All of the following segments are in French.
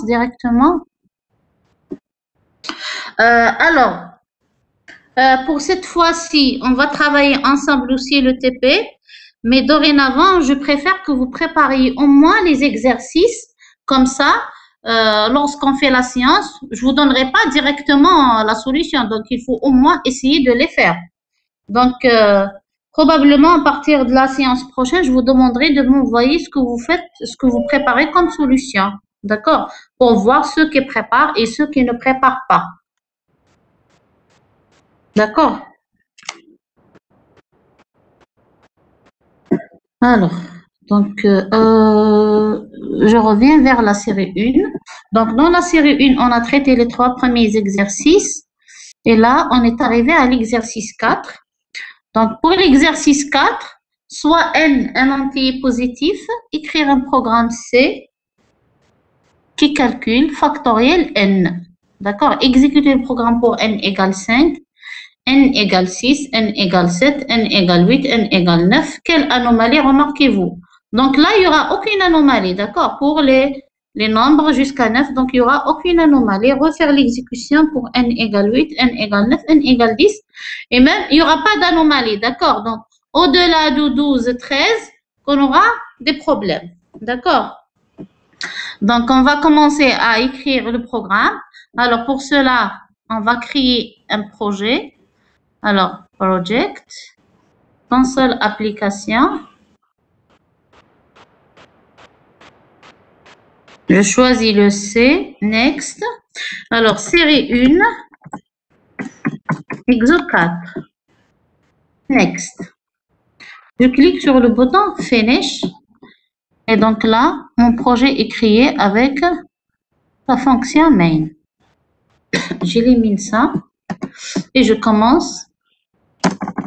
directement. Pour cette fois-ci, on va travailler ensemble aussi le TP, mais dorénavant, je préfère que vous prépariez au moins les exercices, comme ça, lorsqu'on fait la séance, je vous donnerai pas directement la solution, donc il faut au moins essayer de les faire. Donc, probablement à partir de la séance prochaine, je vous demanderai de m'envoyer ce que vous faites, ce que vous préparez comme solution, d'accord? Pour voir ceux qui préparent et ceux qui ne préparent pas. D'accord? Alors, donc, je reviens vers la série 1. Donc, dans la série 1, on a traité les 3 premiers exercices. Et là, on est arrivé à l'exercice 4. Donc, pour l'exercice 4, soit n un entier positif, écrire un programme C qui calcule factoriel n. D'accord? Exécuter le programme pour n égale 5. N égale 6, N égale 7, N égale 8, N égale 9. Quelle anomalie remarquez-vous? Donc là, il n'y aura aucune anomalie, d'accord? Pour les nombres jusqu'à 9, donc il n'y aura aucune anomalie. Refaire l'exécution pour N égale 8, N égale 9, N égale 10. Et même, il n'y aura pas d'anomalie, d'accord? Donc, au-delà de 12, 13, on aura des problèmes, d'accord? Donc, on va commencer à écrire le programme. Alors, pour cela, on va créer un projet. Alors, project, console application. Je choisis le C, next. Alors, série 1, exo 4, next. Je clique sur le bouton finish. Et donc là, mon projet est créé avec la fonction main. J'élimine ça et je commence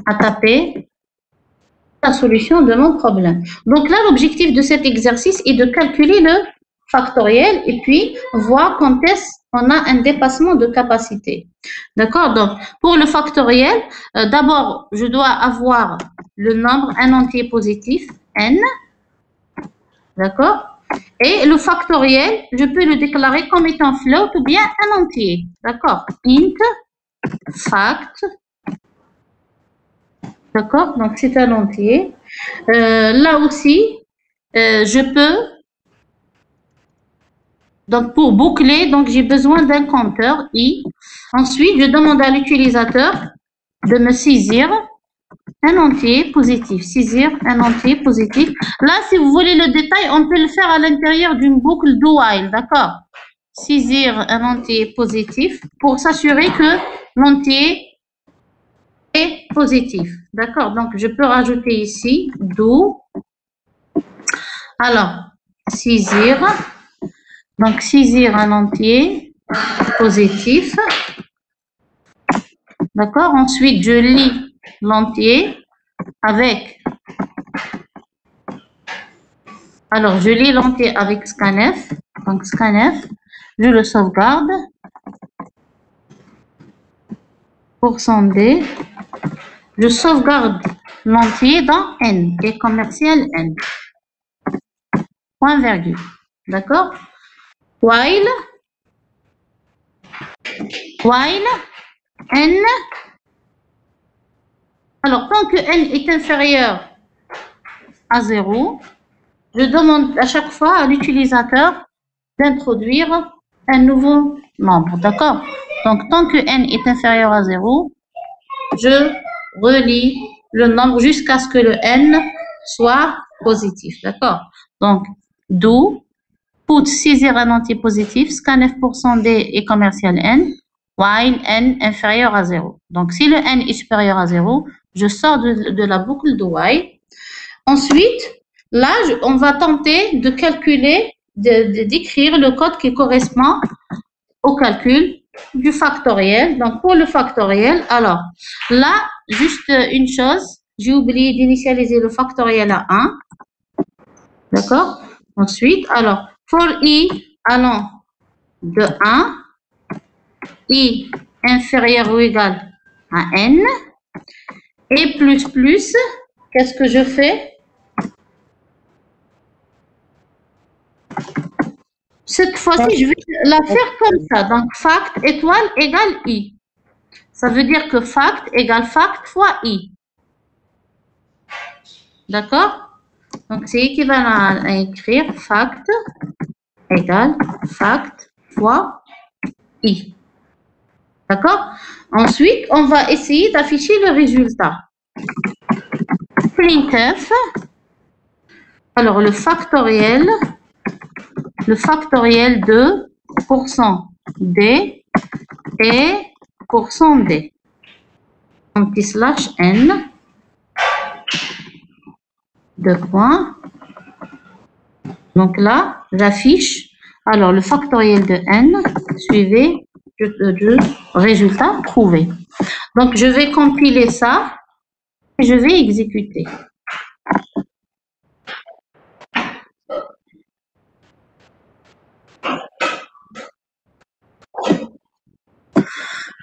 à taper la solution de mon problème. Donc là, l'objectif de cet exercice est de calculer le factoriel et puis voir quand est-ce qu'on a un dépassement de capacité. D'accord? Donc, pour le factoriel, d'abord, je dois avoir le nombre, un entier positif, n. D'accord? Et le factoriel, je peux le déclarer comme étant float ou bien un entier. D'accord? Int, fact. D'accord? Donc, c'est un entier. Là aussi, je peux, donc pour boucler, donc j'ai besoin d'un compteur i. Ensuite, je demande à l'utilisateur de me saisir un entier positif. Saisir un entier positif. Là, si vous voulez le détail, on peut le faire à l'intérieur d'une boucle do while. D'accord? Saisir un entier positif pour s'assurer que l'entier est positif. D'accord? Donc, je peux rajouter ici do. Alors, saisir. Donc, saisir un entier positif. D'accord? Ensuite, je lis l'entier avec. Alors, je lis l'entier avec scanf. Donc, scanf. Je le sauvegarde. %D. Je sauvegarde l'entier dans n et commercial n. Point virgule. D'accord? While n. Alors, tant que n est inférieur à 0, je demande à chaque fois à l'utilisateur d'introduire un nouveau nombre. D'accord? Donc, tant que n est inférieur à 0, je relis le nombre jusqu'à ce que le n soit positif. D'accord? Donc, do, put saisir un entier positif, scanf %D et commercial n, while n inférieur à 0. Donc, si le n est supérieur à 0, je sors de la boucle de while. Ensuite, là, on va tenter de calculer, d'écrire le code qui correspond au calcul du factoriel. Donc, pour le factoriel, alors, là, juste une chose, j'ai oublié d'initialiser le factoriel à 1. D'accord? Ensuite, alors, for i allant de 1, i inférieur ou égal à n, et plus, qu'est-ce que je fais? Cette fois-ci, je vais la faire comme ça. Donc, fact étoile égale i. Ça veut dire que fact égale fact fois i. D'accord? Donc, c'est équivalent à écrire fact égale fact fois i. D'accord? Ensuite, on va essayer d'afficher le résultat. Printf. Alors, le factoriel de %d et %d. Un petit slash n. Deux points. Donc là, j'affiche. Alors, le factoriel de n suivi du résultat trouvé. Donc, je vais compiler ça et je vais exécuter.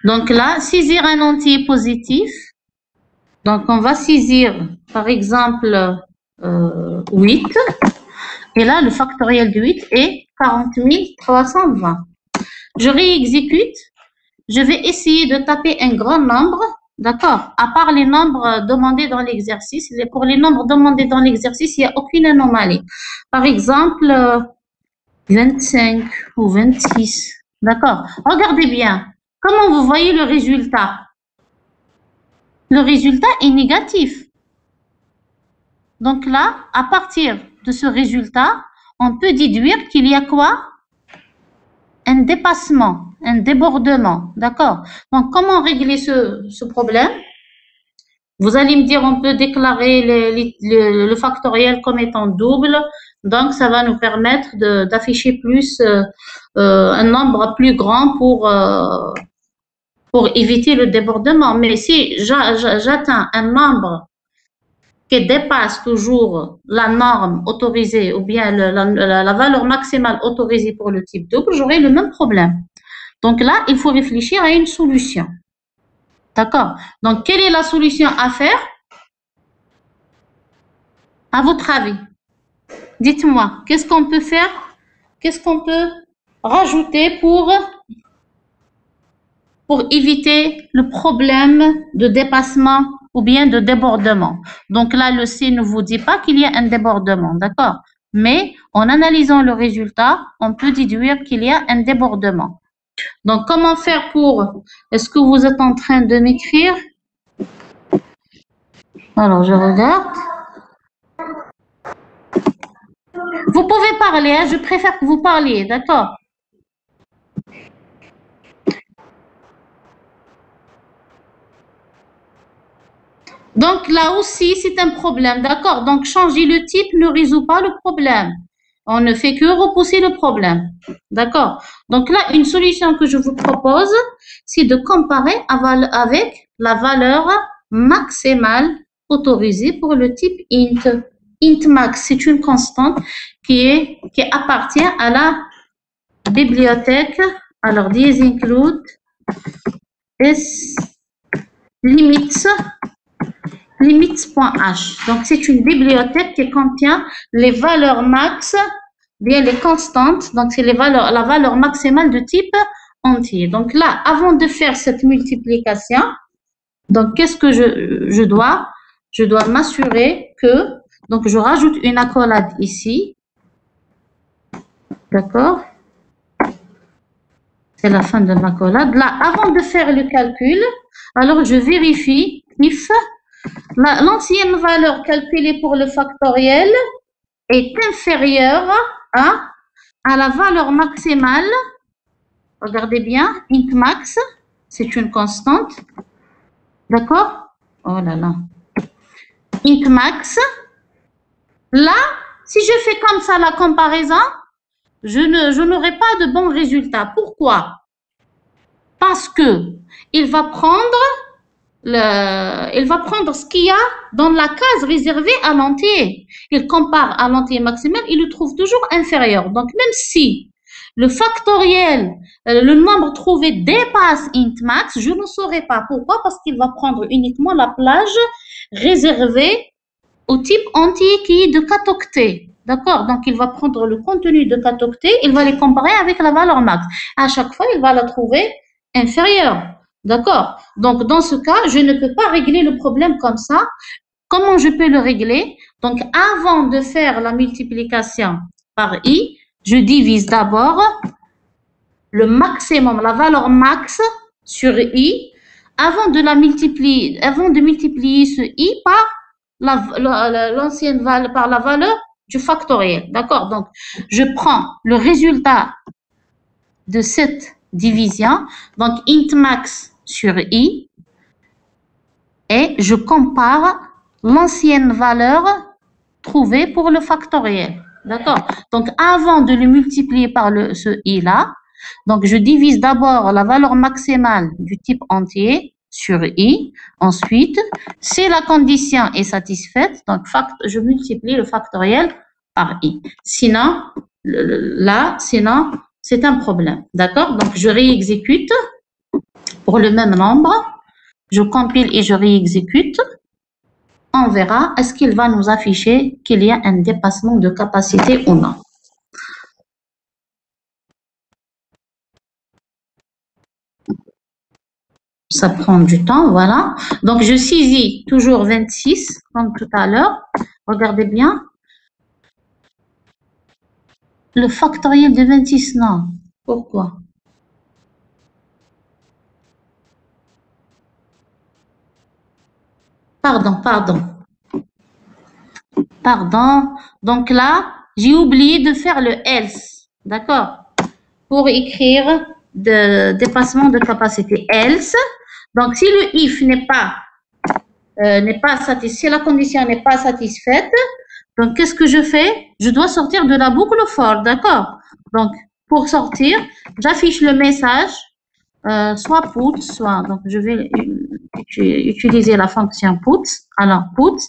Donc là, saisir un entier positif. Donc, on va saisir, par exemple, 8. Et là, le factoriel de 8 est 40 320. Je réexécute. Je vais essayer de taper un grand nombre. D'accord? À part les nombres demandés dans l'exercice. Pour les nombres demandés dans l'exercice, il n'y a aucune anomalie. Par exemple, 25 ou 26. D'accord? Regardez bien. Comment vous voyez le résultat? Le résultat est négatif. Donc là, à partir de ce résultat, on peut déduire qu'il y a quoi? Un dépassement, un débordement. D'accord? Donc, comment régler ce problème? Vous allez me dire, on peut déclarer le factoriel comme étant double. Donc, ça va nous permettre d'afficher plus un nombre plus grand pour éviter le débordement. Mais si j'atteins un nombre qui dépasse toujours la norme autorisée ou bien la valeur maximale autorisée pour le type double, j'aurai le même problème. Donc là, il faut réfléchir à une solution. D'accord? Donc, quelle est la solution à faire? À votre avis? Dites-moi, qu'est-ce qu'on peut faire? Qu'est-ce qu'on peut rajouter pour éviter le problème de dépassement ou bien de débordement? Donc là, le C ne vous dit pas qu'il y a un débordement, d'accord? Mais en analysant le résultat, on peut déduire qu'il y a un débordement. Donc, comment faire pour... Est-ce que vous êtes en train de m'écrire? Alors, je regarde. Vous pouvez parler, hein? Je préfère que vous parliez, d'accord? Donc, là aussi, c'est un problème, d'accord? Donc, changer le type ne résout pas le problème. On ne fait que repousser le problème, d'accord? Donc là, une solution que je vous propose, c'est de comparer avec la valeur maximale autorisée pour le type int. Int max, c'est une constante qui appartient à la bibliothèque. Alors, these include limits.h. Donc, c'est une bibliothèque qui contient les valeurs max, bien les constantes. Donc, c'est la valeur maximale de type entier. Donc là, avant de faire cette multiplication, donc qu'est-ce que je dois? Je dois m'assurer que, donc je rajoute une accolade ici. D'accord? C'est la fin de l'accolade. Là, avant de faire le calcul, alors je vérifie if l'ancienne valeur calculée pour le factoriel est inférieure à la valeur maximale. Regardez bien, int max, c'est une constante. D'accord? Oh là là. Int max. Là, si je fais comme ça la comparaison, je n'aurai pas de bons résultats. Pourquoi? Parce que il va prendre ce qu'il y a dans la case réservée à l'entier. Il compare à l'entier maximal, il le trouve toujours inférieur. Donc, même si le factoriel, le nombre trouvé dépasse int max, je ne saurais pas. Pourquoi? Parce qu'il va prendre uniquement la plage réservée au type entier qui est de 4 octets. D'accord? Donc, il va prendre le contenu de 4 octets, il va les comparer avec la valeur max. À chaque fois, il va la trouver inférieure. D'accord? Donc, dans ce cas, je ne peux pas régler le problème comme ça. Comment je peux le régler? Donc, avant de faire la multiplication par i, je divise d'abord le maximum, la valeur max sur i, avant de multiplier ce i par l'ancienne valeur, par la valeur du factoriel. D'accord? Donc, je prends le résultat de cette division, donc int max sur i, et je compare l'ancienne valeur trouvée pour le factoriel. D'accord? Donc, avant de le multiplier par ce i-là, donc je divise d'abord la valeur maximale du type entier sur i. Ensuite, si la condition est satisfaite, donc je multiplie le factoriel par i. Sinon, sinon, c'est un problème. D'accord? Donc, je réexécute pour le même nombre. Je compile et je réexécute. On verra, est-ce qu'il va nous afficher qu'il y a un dépassement de capacité ou non. Ça prend du temps, voilà. Donc, je saisis toujours 26, comme tout à l'heure. Regardez bien. Le factoriel de 26, non. Pourquoi? Pardon. Donc là, j'ai oublié de faire le else. D'accord? Pour écrire de dépassement de capacité else. Donc, si le if n'est pas satisfait, si la condition n'est pas satisfaite, donc qu'est-ce que je fais? Je dois sortir de la boucle for, d'accord? Donc, pour sortir, j'affiche le message, soit put, soit, donc je vais utiliser la fonction put. Alors, put,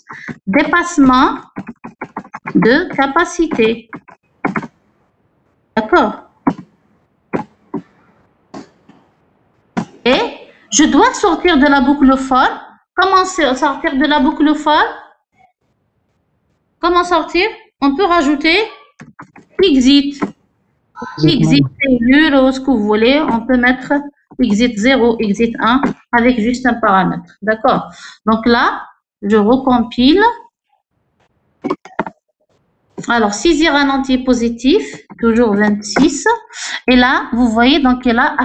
dépassement de capacité. D'accord? Et je dois sortir de la boucle for. Comment sortir de la boucle for? Comment sortir? On peut rajouter exit. Exit, c'est nul ou ce que vous voulez. On peut mettre exit 0, exit 1 avec juste un paramètre. D'accord? Donc là, je recompile. Alors, saisir un entier positif, toujours 26. Et là, vous voyez, donc elle a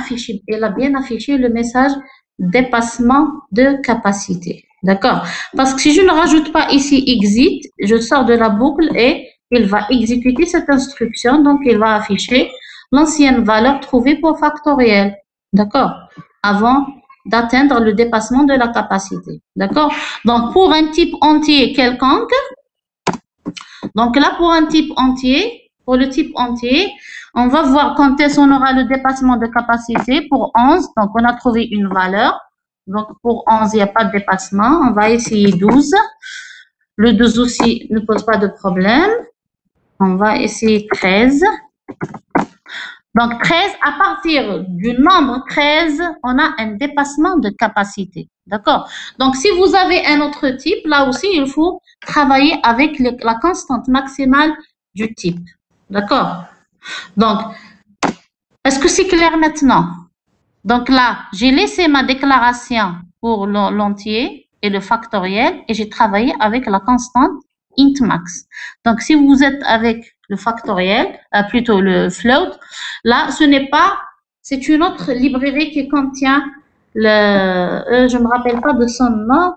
bien affiché le message dépassement de capacité. D'accord? Parce que si je ne rajoute pas ici exit, je sors de la boucle et il va exécuter cette instruction. Donc, il va afficher l'ancienne valeur trouvée pour factoriel. D'accord? Avant d'atteindre le dépassement de la capacité. D'accord? Donc, pour un type entier quelconque, donc là, pour le type entier, on va voir quand est-ce qu'on aura le dépassement de capacité. Pour 11, donc on a trouvé une valeur. Donc pour 11, il n'y a pas de dépassement. On va essayer 12. Le 12 aussi ne pose pas de problème. On va essayer 13. Donc 13, à partir du nombre 13, on a un dépassement de capacité. D'accord? Donc si vous avez un autre type, là aussi, il faut travailler avec la constante maximale du type. D'accord? Donc, est-ce que c'est clair maintenant? Donc là, j'ai laissé ma déclaration pour l'entier et le factoriel et j'ai travaillé avec la constante int max. Donc, si vous êtes avec le factoriel, plutôt le float, là, c'est une autre librairie qui contient je me rappelle pas de son nom,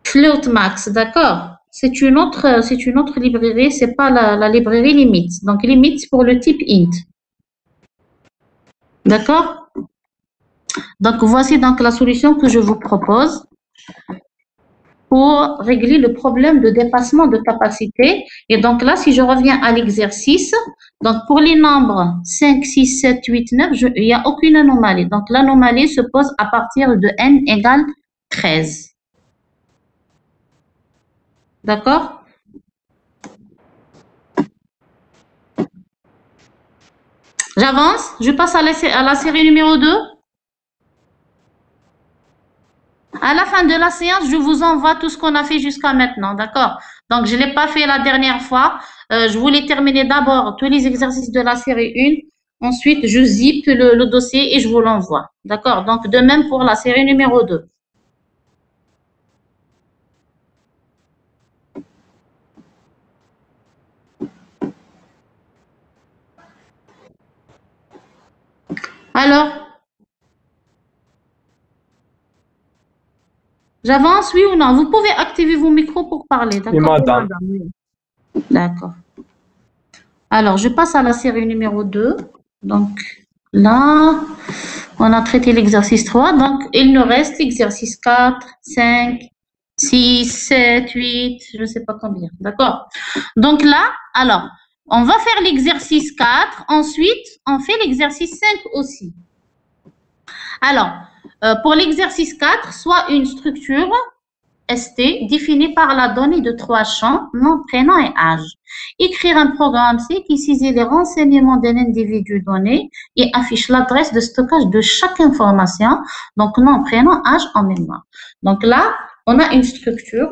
float max, d'accord? C'est une autre librairie, c'est pas la librairie limit. Donc, limit pour le type int. D'accord? Donc, voici donc la solution que je vous propose pour régler le problème de dépassement de capacité. Et donc là, si je reviens à l'exercice, donc pour les nombres 5, 6, 7, 8, 9, il n'y a aucune anomalie. Donc l'anomalie se pose à partir de n égale 13. D'accord? J'avance, je passe à la série numéro 2. À la fin de la séance, je vous envoie tout ce qu'on a fait jusqu'à maintenant, d'accord? Donc, je ne l'ai pas fait la dernière fois. Je voulais terminer d'abord tous les exercices de la série 1. Ensuite, je zip le dossier et je vous l'envoie, d'accord? Donc, de même pour la série numéro 2. Alors, j'avance, oui ou non? Vous pouvez activer vos micros pour parler, Oui, d'accord? madame. D'accord. Alors, je passe à la série numéro 2. Donc, là, on a traité l'exercice 3. Donc, il nous reste l'exercice 4, 5, 6, 7, 8, je ne sais pas combien. D'accord? Donc là, alors, on va faire l'exercice 4. Ensuite, on fait l'exercice 5 aussi. Alors, pour l'exercice 4, soit une structure ST définie par la donnée de 3 champs, nom, prénom et âge. Écrire un programme C qui saisit les renseignements d'un individu donné et affiche l'adresse de stockage de chaque information, donc nom, prénom, âge en mémoire. Donc là, on a une structure.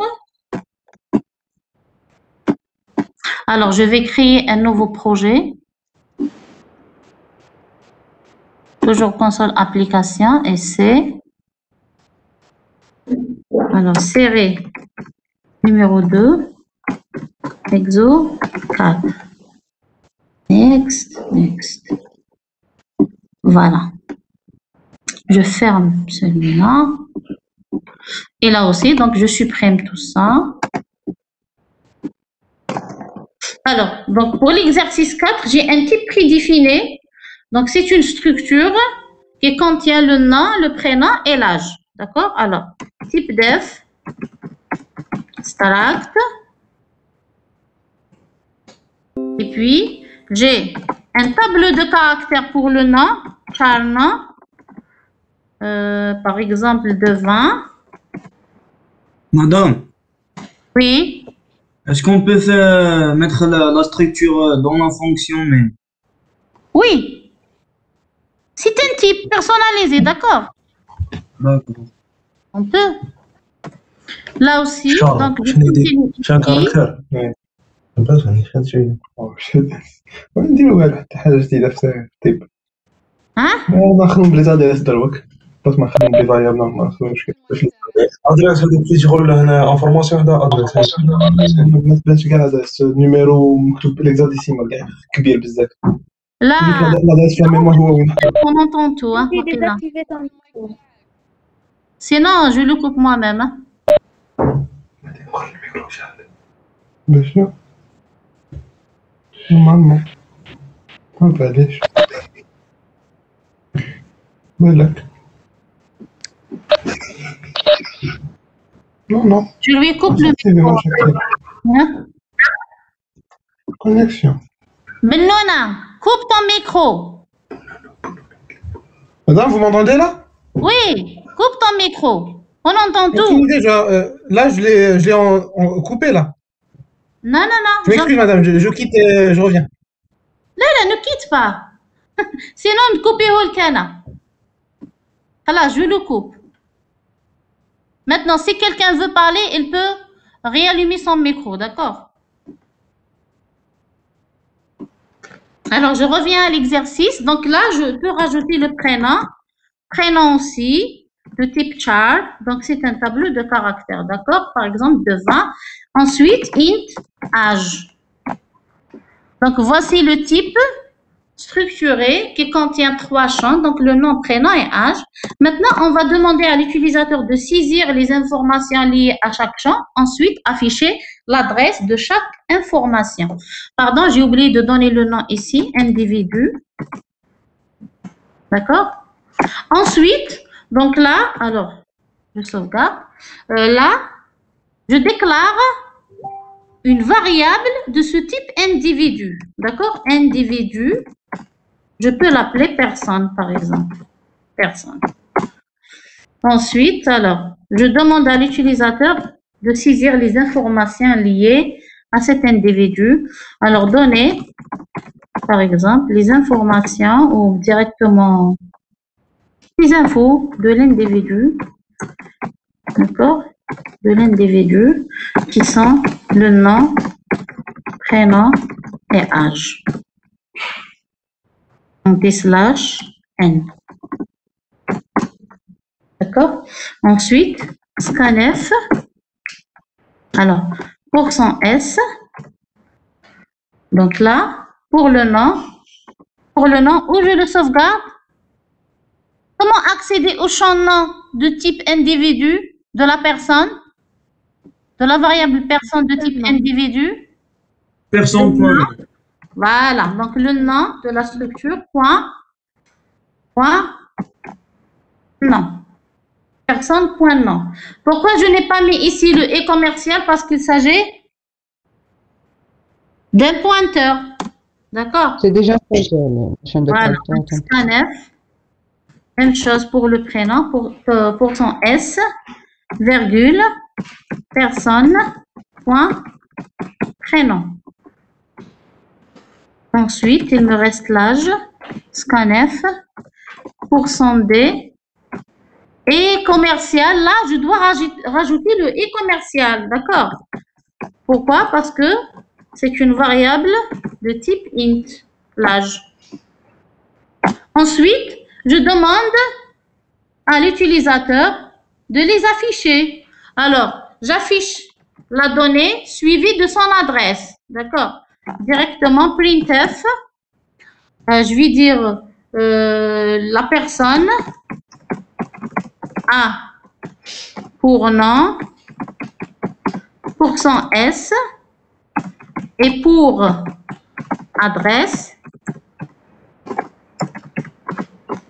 Alors, je vais créer un nouveau projet. Toujours console application et C. Alors, série numéro 2, exo 4. Next, next. Voilà. Je ferme celui-là. Et là aussi, donc je supprime tout ça. Alors, donc pour l'exercice 4, j'ai un type prédéfini. Donc, c'est une structure qui contient le nom, le prénom et l'âge. D'accord? Alors, type def, struct. Et puis, j'ai un tableau de caractères pour le nom, char nom. Par exemple, de 20. Madame, Oui. est-ce qu'on peut mettre la structure dans la fonction main? Oui. C'est un type personnalisé, d'accord? D'accord. On peut. Là aussi, Charles, donc je j'ai une idée. continue J'ai un ici. caractère. بس راني خدت شي ونديرو كاع حتى حاجه جديده في التيب Hein? ما نخدمو بلي زادريس دروك بس ما نخدمو بلي فاريابل ما نخدمو مشكل ادريس هذيك اللي تيقول له هنا انفورماسيون هذا ادريس ما تبانش كاع ادريس نيميرو مكتوب بالهكزاديسيمال كاع كبير بزاف Là, l'adresse في الميموار هو وين on entend tout. Hein, J'ai Wakila. désactivé ton micro. Sinon, je le coupe moi-même. Hein. باش نورمالمون ما باليش بالك non Je lui coupe le c'est micro. bon Hein? connexion Benona, coupe ton micro. madame vous m'entendez là Oui, coupe ton micro. On entend tout. aucune idée genre, là je l'ai en coupé là Non, non, non. je m'excuse madame je quitte je reviens Là, ne quitte pas. Sinon, coupez-vous le canard. Voilà, je le coupe. Maintenant, si quelqu'un veut parler, il peut réallumer son micro, d'accord? Alors, je reviens à l'exercice. Donc là, je peux rajouter le prénom. Prénom aussi, de type char. Donc, c'est un tableau de caractères, d'accord? Par exemple, de 20. Ensuite, int, âge. Donc, voici le type structuré qui contient 3 champs, donc le nom, prénom et âge. Maintenant, on va demander à l'utilisateur de saisir les informations liées à chaque champ, ensuite afficher l'adresse de chaque information. Pardon, j'ai oublié de donner le nom ici, individu. D'accord? Ensuite, donc là, alors, je sauvegarde. Là, je déclare une variable de ce type individu. D'accord? Individu. Je peux l'appeler personne, par exemple. Personne. Ensuite, alors, je demande à l'utilisateur de saisir les informations liées à cet individu. Alors, donner, par exemple, les informations ou directement les infos de l'individu d'accord, de l'individu qui sont le nom, prénom et âge. Donc, des slash n. D'accord? Ensuite, scanf. Alors, %s. Donc là, pour le nom, où je le sauvegarde? Comment accéder au champ nom de type individu de la personne, de la variable personne de type individu? Personne. Voilà, donc le nom de la structure, nom. Personne, nom. Pourquoi je n'ai pas mis ici le et commercial? Parce qu'il s'agit d'un pointeur. D'accord? C'est déjà fait, le champ de Voilà, pointeur. scanf. Même chose pour le prénom, pour son S, virgule, personne, point, prénom. Ensuite, il me reste l'âge, scanf, %d, et commercial. Là, je dois rajouter le et commercial, d'accord? Pourquoi? Parce que c'est une variable de type int, l'âge. Ensuite, je demande à l'utilisateur de les afficher. Alors, j'affiche la donnée suivie de son adresse. D'accord? Directement printf. Je vais dire la personne A pour nom, pour son S et pour adresse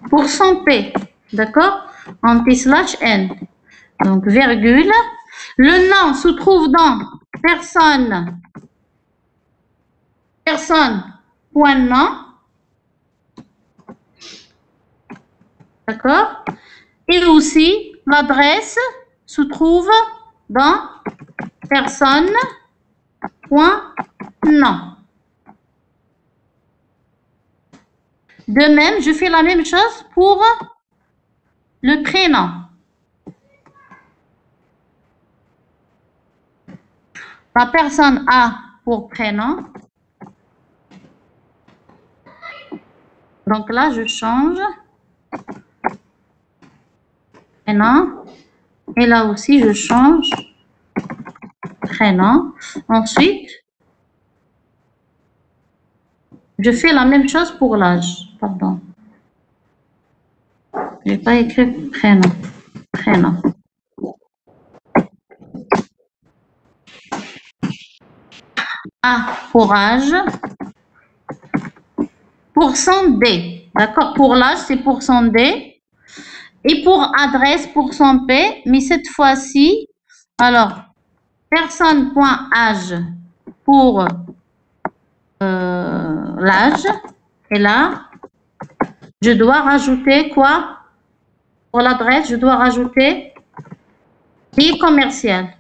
pour son P, d'accord, anti/n. Donc, virgule. Le nom se trouve dans personne.nom, d'accord, et aussi l'adresse se trouve dans personne.nom. De même, je fais la même chose pour le prénom. La personne A pour prénom. Donc là, je change prénom. Et là aussi, je change prénom. Ensuite, je fais la même chose pour l'âge. Pardon. Je n'ai pas écrit prénom. A pour âge. %d. D'accord? Pour l'âge, c'est %d. Et pour adresse, %p. Mais cette fois-ci, alors, personne.âge pour l'âge. Et là, je dois rajouter quoi? Pour l'adresse, je dois rajouter et commercial.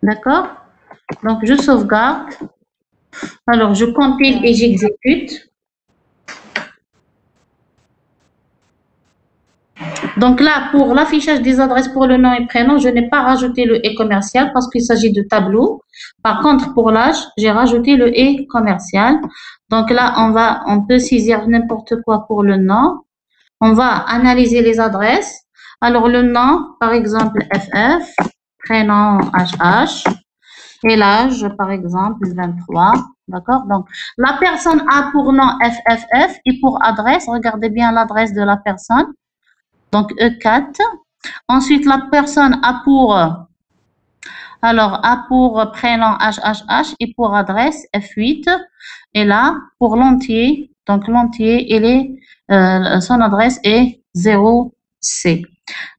D'accord? Donc, je sauvegarde. Alors, je compile et j'exécute. Donc là, pour l'affichage des adresses pour le nom et prénom, je n'ai pas rajouté le et commercial parce qu'il s'agit de tableau. Par contre, pour l'âge, j'ai rajouté le et commercial. Donc là, on peut saisir n'importe quoi pour le nom. On va analyser les adresses. Alors, le nom, par exemple, FF, prénom HH, et l'âge, par exemple, 23. D'accord? Donc, la personne a pour nom FFF et pour adresse, regardez bien l'adresse de la personne. Donc, E4. Ensuite, la personne a pour prénom HHH et pour adresse F8. Et là, pour l'entier, donc l'entier, son adresse est 0C.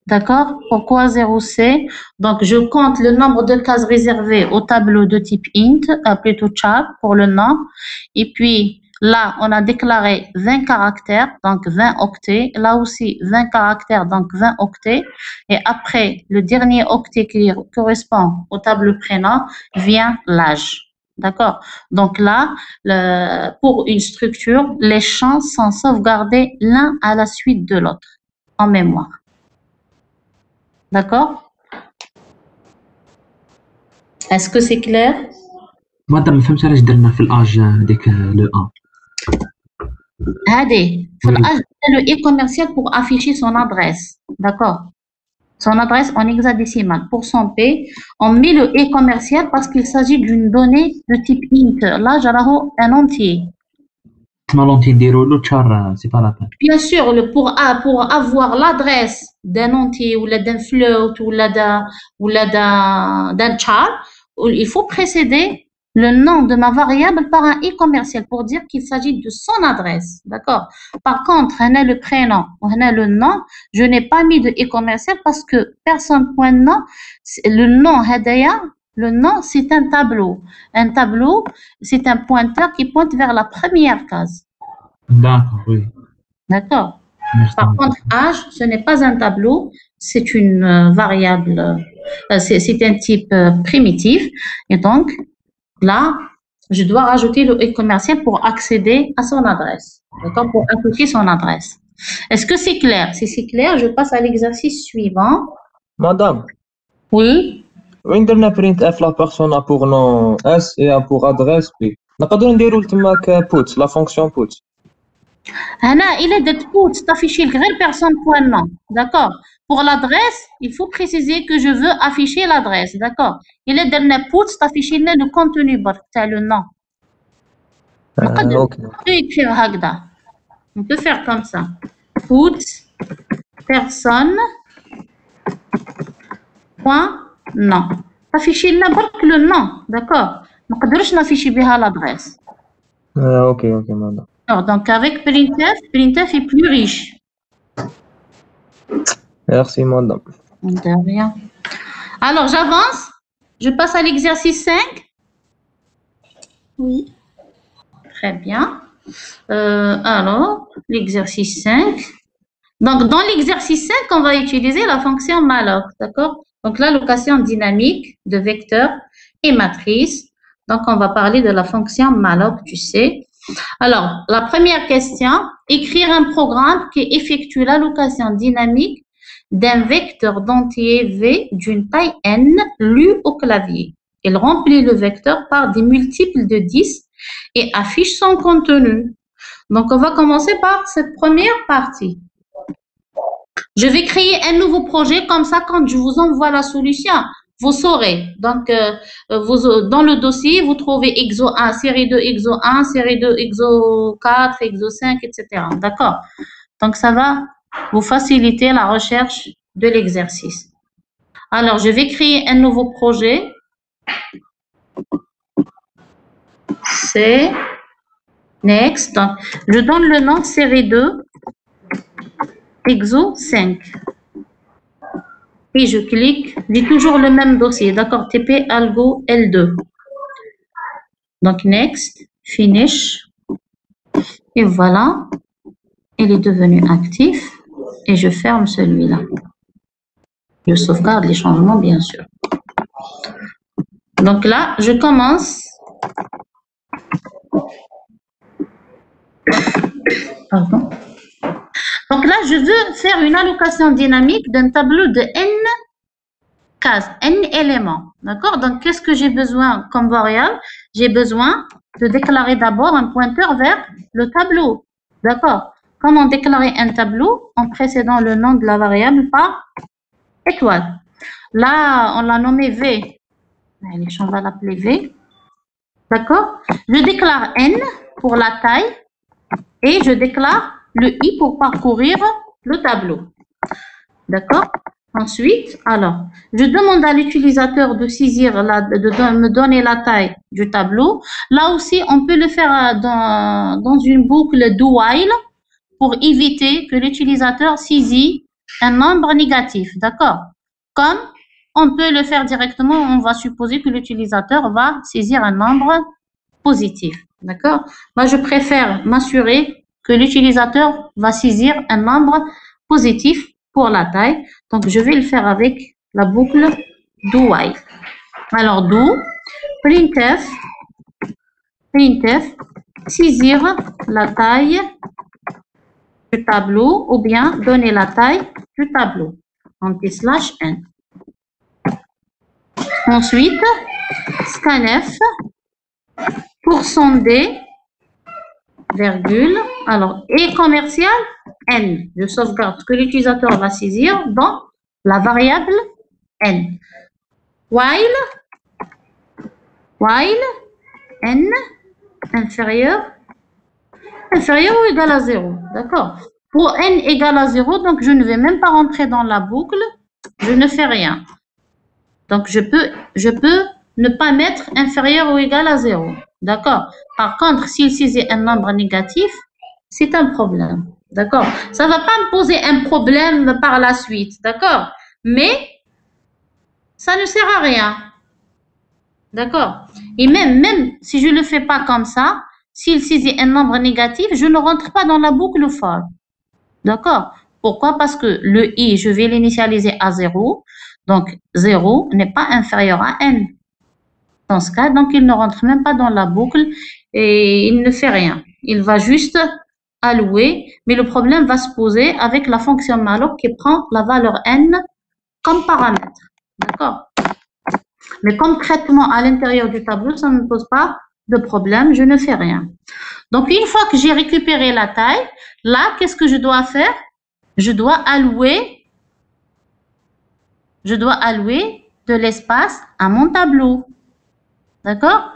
D'accord? Pourquoi 0C? Donc, je compte le nombre de cases réservées au tableau de type int, plutôt char pour le nom. Et puis, là, on a déclaré 20 caractères, donc 20 octets. Là aussi, 20 caractères, donc 20 octets. Et après, le dernier octet qui correspond au tableau prénom vient l'âge. D'accord? Donc là, pour une structure, les champs sont sauvegardés l'un à la suite de l'autre en mémoire. D'accord? Est-ce que c'est clair? مادام ما فهمتش علاش درنا في الاج هذيك لو 1. Allez, le E commercial pour afficher son adresse. D'accord? Son adresse en hexadécimal. Pour son P, on met le E commercial parce qu'il s'agit d'une donnée de type int. Là, j'ai un entier. ما لونتي نديرو له تشار سي با لا بان. Bien sûr, pour avoir l'adresse d'un entier ou d'un float ou d'un char, il faut précéder le nom de ma variable par un I commercial pour dire qu'il s'agit de son adresse. D'accord? Par contre, on a le prénom, on a le nom. Je n'ai pas mis de I commercial parce que personne.nom, le nom, le nom, c'est un tableau. Un tableau, c'est un pointeur qui pointe vers la première case. D'accord, oui. D'accord? Merci. Par contre, âge, ce n'est pas un tableau, c'est une variable, c'est un type primitif. Et donc, là, je dois rajouter le E commercial pour accéder à son adresse. D'accord? Pour afficher son adresse. Est-ce que c'est clair? Si c'est clair, je passe à l'exercice suivant. Madame, Oui. وين درنا print f la persona pour nom s et pour adresse b نقدروا نديروا تماك put la fonction put. Il est de put, t'afficher le personne.nom. D'accord? Pour l'adresse, il faut préciser que je veux afficher l'adresse. D'accord? Il est de put, t'afficher le contenu, le nom. Ok. On peut écrire Hagda. On peut faire comme ça. Put personne point nom. Afficher le nom. D'accord? On ne peut pas afficher l'adresse. Ok, madame. Alors, donc avec printf est plus riche. Merci, madame. De rien. Alors, j'avance. Je passe à l'exercice 5. Oui. Très bien. Alors, l'exercice 5. Donc, dans l'exercice 5, on va utiliser la fonction malloc. D'accord? Donc, l'allocation dynamique de vecteurs et matrices. Donc, on va parler de la fonction malloc, tu sais. Alors, la première question, écrire un programme qui effectue l'allocation dynamique d'un vecteur d'entier V d'une taille n lu au clavier. Il remplit le vecteur par des multiples de 10 et affiche son contenu. Donc, on va commencer par cette première partie. Je vais créer un nouveau projet, comme ça, quand je vous envoie la solution, vous saurez. Donc, dans le dossier, vous trouvez EXO 1, série 2, EXO 1, série 2, EXO 4, EXO 5, etc. D'accord? Donc, ça va vous faciliter la recherche de l'exercice. Alors, je vais créer un nouveau projet. C'est next. Donc, je donne le nom série 2, EXO 5. Et je clique, j'ai toujours le même dossier, d'accord, TP Algo L2. Donc, next, finish. Et voilà, il est devenu actif. Et je ferme celui-là. Je sauvegarde les changements, bien sûr. Donc là, je commence. Pardon. Donc là, je veux faire une allocation dynamique d'un tableau de n cases, n éléments. D'accord? Donc, qu'est-ce que j'ai besoin comme variable? J'ai besoin de déclarer d'abord un pointeur vers le tableau. D'accord? Comment déclarer un tableau en précédant le nom de la variable par étoile? Là, on l'a nommé V. Allez, on va l'appeler V. D'accord? Je déclare n pour la taille et je déclare le i pour parcourir le tableau. D'accord? Ensuite, alors, je demande à l'utilisateur de saisir, de me donner la taille du tableau. Là aussi, on peut le faire dans une boucle do while pour éviter que l'utilisateur saisit un nombre négatif. D'accord? Comme on peut le faire directement, on va supposer que l'utilisateur va saisir un nombre positif. D'accord? Moi, je préfère m'assurer que l'utilisateur va saisir un nombre positif pour la taille. Donc, je vais le faire avec la boucle do while. Alors, do, printf, saisir la taille du tableau ou bien donner la taille du tableau. anti-slash n. Ensuite, scanf, %d, virgule, alors, et commercial, n. Je sauvegarde ce que l'utilisateur va saisir dans la variable n. While n inférieur ou égal à 0. D'accord? Pour n égale à 0, donc je ne vais même pas rentrer dans la boucle, je ne fais rien. Donc, je peux ne pas mettre inférieur ou égal à 0. D'accord? Par contre, s'il saisit un nombre négatif, c'est un problème. D'accord? Ça ne va pas me poser un problème par la suite. D'accord? Mais, ça ne sert à rien. D'accord? Et même si je ne le fais pas comme ça, s'il saisit un nombre négatif, je ne rentre pas dans la boucle for. D'accord? Pourquoi? Parce que le i, je vais l'initialiser à 0. Donc, 0 n'est pas inférieur à n. Dans ce cas, donc, il ne rentre même pas dans la boucle et il ne fait rien. Il va juste allouer, mais le problème va se poser avec la fonction malloc qui prend la valeur n comme paramètre. D'accord? Mais comme traitement à l'intérieur du tableau, ça ne me pose pas de problème, je ne fais rien. Donc, une fois que j'ai récupéré la taille, là, qu'est-ce que je dois faire? Je dois allouer de l'espace à mon tableau. D'accord?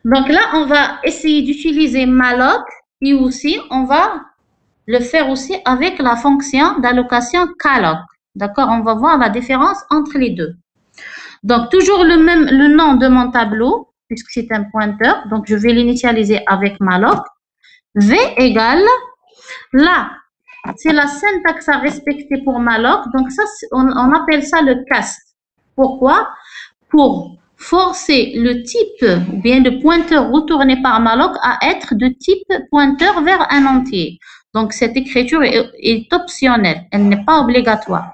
Donc là, on va essayer d'utiliser malloc et aussi, on va le faire aussi avec la fonction d'allocation calloc. D'accord? On va voir la différence entre les deux. Donc, toujours le nom de mon tableau, puisque c'est un pointeur. Donc, je vais l'initialiser avec malloc. V égale, là, c'est la syntaxe à respecter pour malloc. Donc, ça, on appelle ça le cast. Pourquoi? Pour forcer le type, ou bien le pointeur retourné par malloc à être de type pointeur vers un entier. Donc, cette écriture est optionnelle. Elle n'est pas obligatoire.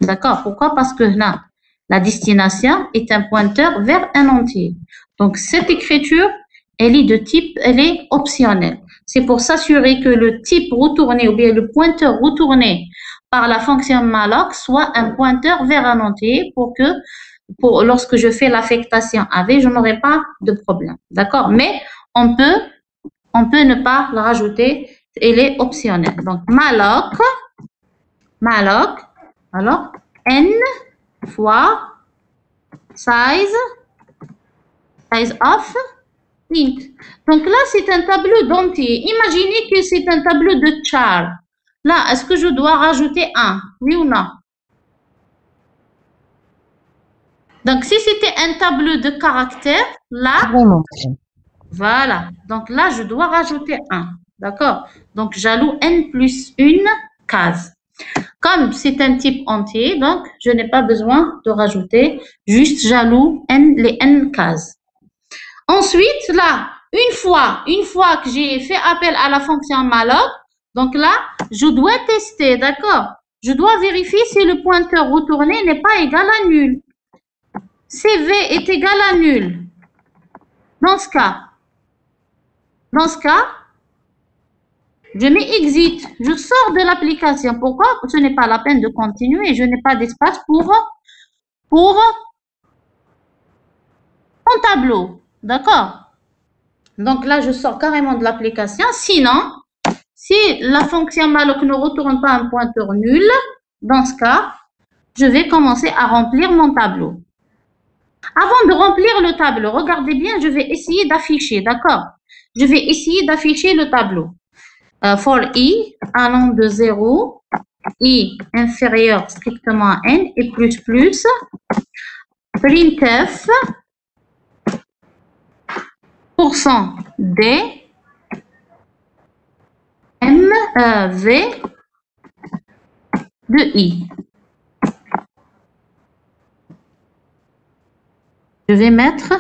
D'accord? Pourquoi? Parce que là, la destination est un pointeur vers un entier. Donc, cette écriture, elle est optionnelle. C'est pour s'assurer que le type retourné ou bien le pointeur retourné par la fonction malloc soit un pointeur vers un entier pour que, lorsque je fais l'affectation AV, je n'aurai pas de problème. D'accord? Mais on peut ne pas la rajouter. Elle est optionnelle. Donc, malloc, alors, n fois size of int. Donc là, c'est un tableau d'entier. Imaginez que c'est un tableau de char. Là, est-ce que je dois rajouter 1? Oui ou non? Donc, si c'était un tableau de caractères, là, voilà. Donc là, je dois rajouter 1. D'accord? Donc, j'alloue n plus une case. Comme c'est un type entier, donc je n'ai pas besoin de rajouter, juste j'alloue les n cases. Ensuite, là, une fois que j'ai fait appel à la fonction malloc, donc là, je dois tester, d'accord? Je dois vérifier si le pointeur retourné n'est pas égal à nul. CV est égal à nul. Dans ce cas, je mets exit, je sors de l'application. Pourquoi? Ce n'est pas la peine de continuer. Je n'ai pas d'espace pour mon tableau. D'accord? Donc là, je sors carrément de l'application. Sinon, si la fonction malloc ne retourne pas un pointeur nul, dans ce cas, je vais commencer à remplir mon tableau. Avant de remplir le tableau, regardez bien, je vais essayer d'afficher. D'accord? Je vais essayer d'afficher le tableau. For i allant de 0, i inférieur strictement à n et plus, printf, %d, v de i. Je vais mettre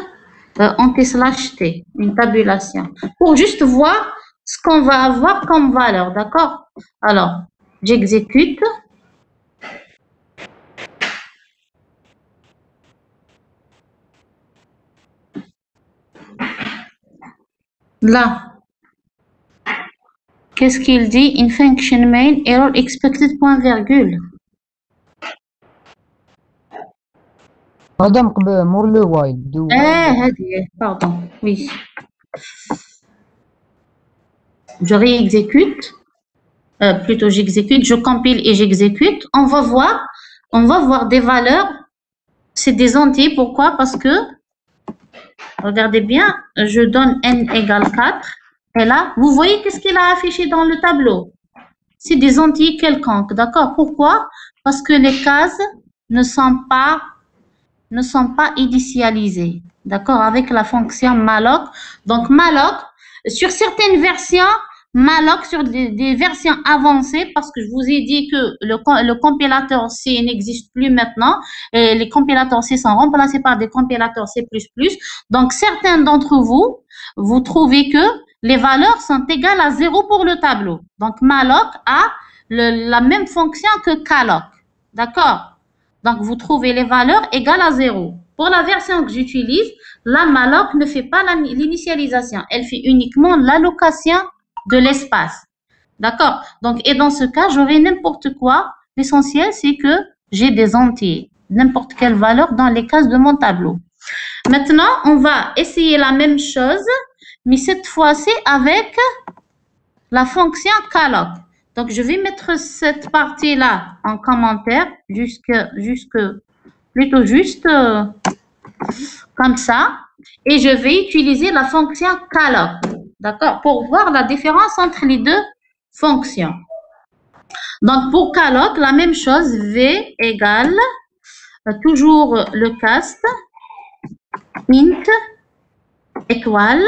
anti/t, une tabulation, pour juste voir ce qu'on va avoir comme valeur, d'accord? Alors, j'exécute. Là, qu'est-ce qu'il dit? In function main, error expected, point virgule. Madame, مور لو وايل دو هذه pardon, oui. Je réexécute, plutôt j'exécute, je compile et j'exécute. On va voir des valeurs, c'est des entiers. Pourquoi? Parce que, regardez bien, je donne n égale 4. Et là, vous voyez qu'est-ce qu'il a affiché dans le tableau? C'est des entiers quelconques, d'accord? Pourquoi? Parce que les cases ne sont pas initialisées, d'accord? Avec la fonction malloc. Donc, malloc, sur certaines versions, malloc, sur des versions avancées, parce que je vous ai dit que le compilateur C n'existe plus maintenant, et les compilateurs C sont remplacés par des compilateurs C++. Donc, certains d'entre vous, vous trouvez que les valeurs sont égales à 0 pour le tableau. Donc, malloc a la même fonction que calloc. D'accord? Donc, vous trouvez les valeurs égales à 0. Pour la version que j'utilise, la malloc ne fait pas l'initialisation. Elle fait uniquement l'allocation de l'espace. D'accord? Donc, et dans ce cas, j'aurai n'importe quoi. L'essentiel, c'est que j'ai des entiers. N'importe quelle valeur dans les cases de mon tableau. Maintenant, on va essayer la même chose, mais cette fois-ci avec la fonction calloc. Donc, je vais mettre cette partie-là en commentaire, plutôt juste comme ça. Et je vais utiliser la fonction calloc, d'accord, pour voir la différence entre les deux fonctions. Donc, pour calloc, la même chose, V égale toujours le cast, int, étoile.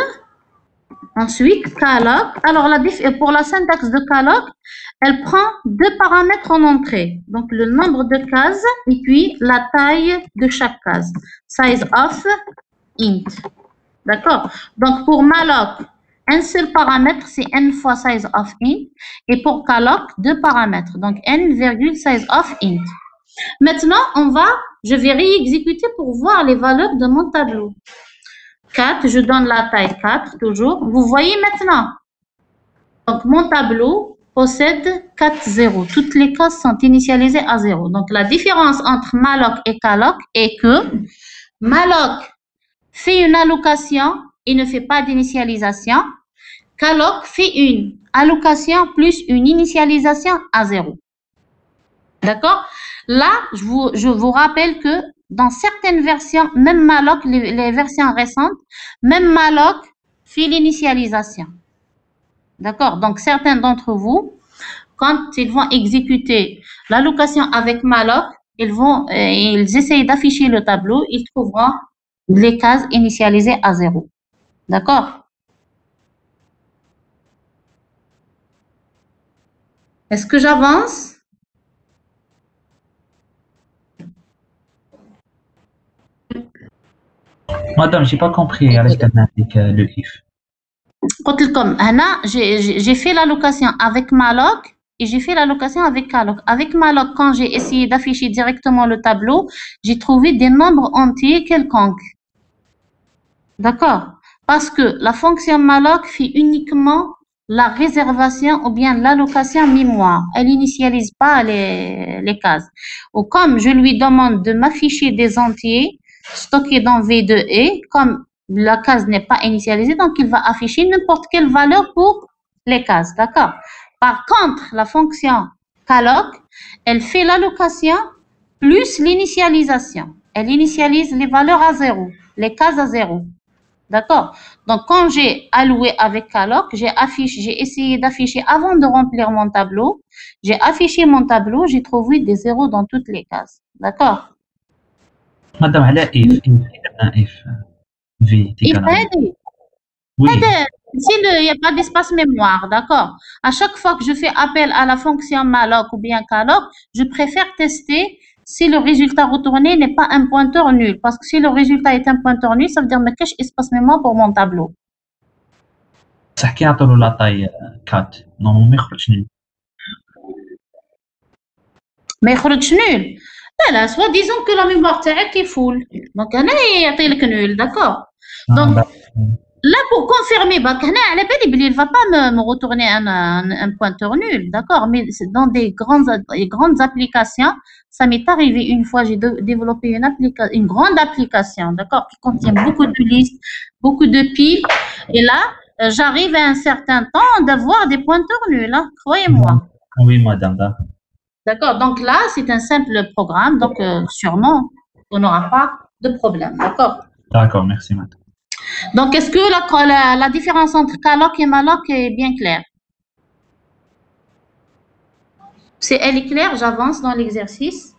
Ensuite, calloc. Alors, pour la syntaxe de calloc, elle prend deux paramètres en entrée. Donc, le nombre de cases et puis la taille de chaque case. Size of int. D'accord? Donc, pour malloc, un seul paramètre, c'est n fois size of int. Et pour calloc, deux paramètres. Donc, n virgule size of int. Maintenant, je vais réexécuter pour voir les valeurs de mon tableau. 4, je donne la taille 4, toujours. Vous voyez maintenant. Donc, mon tableau possède 4 zéros. Toutes les cases sont initialisées à 0. Donc, la différence entre malloc et calloc est que malloc fait une allocation et ne fait pas d'initialisation. Calloc fait une allocation plus une initialisation à 0. D'accord? Là, je vous rappelle que dans certaines versions, même malloc, les versions récentes, même malloc fait l'initialisation. D'accord? Donc, certains d'entre vous, quand ils vont exécuter l'allocation avec malloc, ils essayent d'afficher le tableau, ils trouveront les cases initialisées à 0. D'accord? Est-ce que j'avance? Madame, j'ai pas compris علاش درنا هذيك le if. قلت لكم هنا j'ai fait l'allocation avec malloc et j'ai fait l'allocation avec calloc. Avec malloc, quand j'ai essayé d'afficher directement le tableau, j'ai trouvé des nombres entiers quelconques. D'accord? Parce que la fonction malloc fait uniquement la réservation ou bien l'allocation mémoire. Elle n'initialise pas les cases. Ou comme je lui demande de m'afficher des entiers stockés dans V2E, comme la case n'est pas initialisée, donc il va afficher n'importe quelle valeur pour les cases, d'accord? Par contre, la fonction calloc, elle fait l'allocation plus l'initialisation. Elle initialise les valeurs à 0, les cases à 0, d'accord? Donc, quand j'ai alloué avec calloc, j'ai essayé d'afficher avant de remplir mon tableau, j'ai affiché mon tableau, j'ai trouvé des zéros dans toutes les cases, d'accord? Madame, على if v s'il n'y a pas d'espace mémoire, d'accord? À chaque fois que je fais appel à la fonction malloc ou bien calloc, je préfère tester si le résultat retourné n'est pas un pointeur nul. Parce que si le résultat est un pointeur nul, ça veut dire que j'ai espace mémoire pour mon tableau. صح كي نعطولو لا طاي 4 نورمالمون ما يخرجش نول. ما يخرجش نول. لا soit disons que la mémoire تاعك est full. Donc هنا يعطي لك نول, d'accord? Donc là pour confirmer, هنا على بالي بلي il va pas me retourner un pointeur nul, d'accord? Mais dans des grandes applications, Ça m'est arrivé une fois, j'ai développé une grande application, d'accord, qui contient beaucoup de listes, beaucoup de piles. Et là, j'arrive à un certain temps d'avoir des pointeurs nuls, hein, croyez-moi. Oui, madame. D'accord, donc là, c'est un simple programme, donc sûrement, on n'aura pas de problème, d'accord. D'accord, merci, madame. Donc, est-ce que la différence entre calloc et malloc est bien claire? Elle est claire, j'avance dans l'exercice.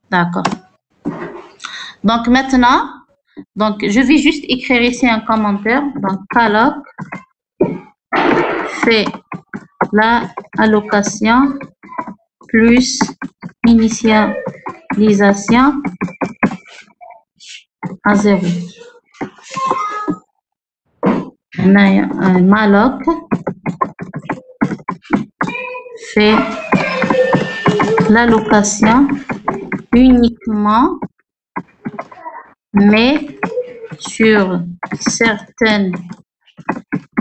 D'accord. Donc, maintenant, je vais juste écrire ici un commentaire. Donc, calloc fait la allocation plus initialisation à 0. Malloc fait l'allocation uniquement, mais sur certaines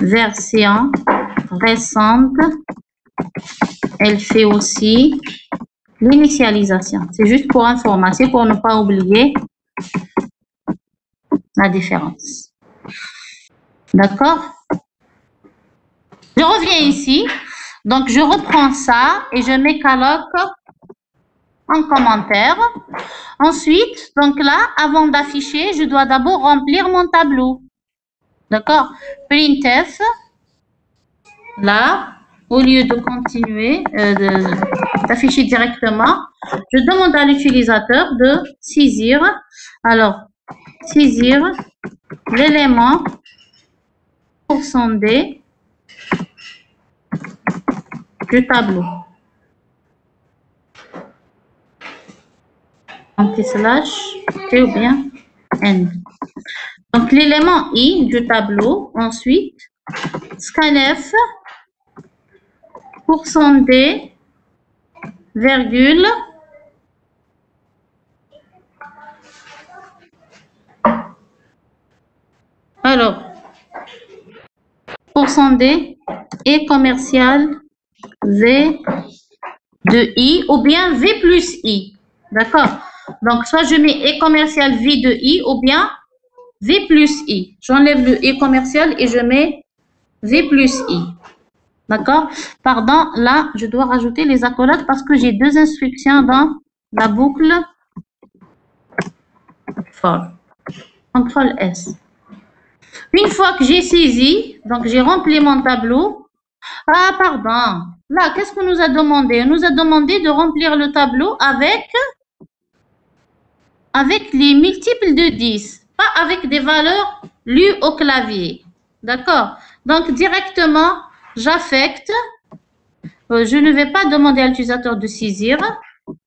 versions récentes, elle fait aussi l'initialisation. C'est juste pour information, pour ne pas oublier la différence. D'accord? Je reviens ici. Donc, je reprends ça et je mets calloc en commentaire. Ensuite, donc là, avant d'afficher, je dois d'abord remplir mon tableau. D'accord? Printf. Là, au lieu de continuer, d'afficher directement, je demande à l'utilisateur de saisir. Alors, saisir l'élément %d du tableau. Anti-slash T ou bien N. Donc, l'élément I du tableau, ensuite, scanf %d, virgule, alors, %d est commercial V de I ou bien V plus I. D'accord? Donc, soit je mets E commercial V de I ou bien V plus I. J'enlève le E commercial et je mets V plus I. D'accord? Pardon, là, je dois rajouter les accolades parce que j'ai deux instructions dans la boucle for. CTRL S. Une fois que j'ai saisi, donc j'ai rempli mon tableau. Ah, pardon. Là, qu'est-ce qu'on nous a demandé? On nous a demandé de remplir le tableau avec les multiples de 10, pas avec des valeurs lues au clavier. D'accord? Donc, directement, j'affecte. Je ne vais pas demander à l'utilisateur de saisir.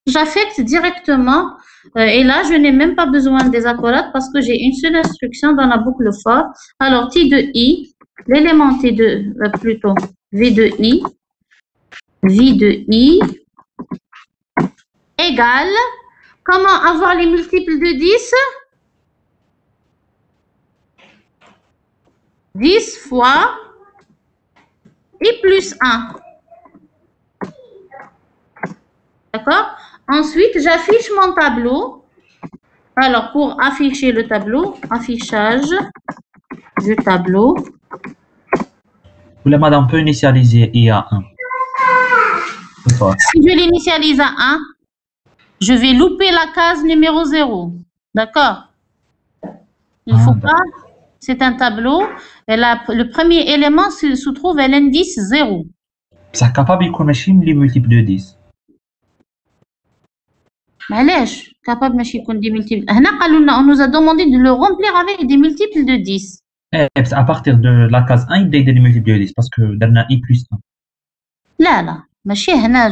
J'affecte directement. Et là, je n'ai même pas besoin des accolades parce que j'ai une seule instruction dans la boucle for. Alors, T de I, l'élément T de, plutôt, V de I, V de I, égale, comment avoir les multiples de 10? 10 fois I plus 1. D'accord? Ensuite, j'affiche mon tableau. Alors, pour afficher le tableau, affichage du tableau. Vous voulez, madame, peut initialiser I à 1. Si je l'initialise à 1, je vais louper la case numéro 0. D'accord? Il ne faut pas. C'est un tableau. Et le premier élément se trouve à l'indice 0. C'est capable de connaître les multiples de 10. معليش capable ماشي يكون des multiples. هنا قالوا لنا on nous a demandé de le remplir avec des multiples de 10. À partir de la case 1, il y a des multiples de 10 parce que dans I plus 1. لا ماشي هنا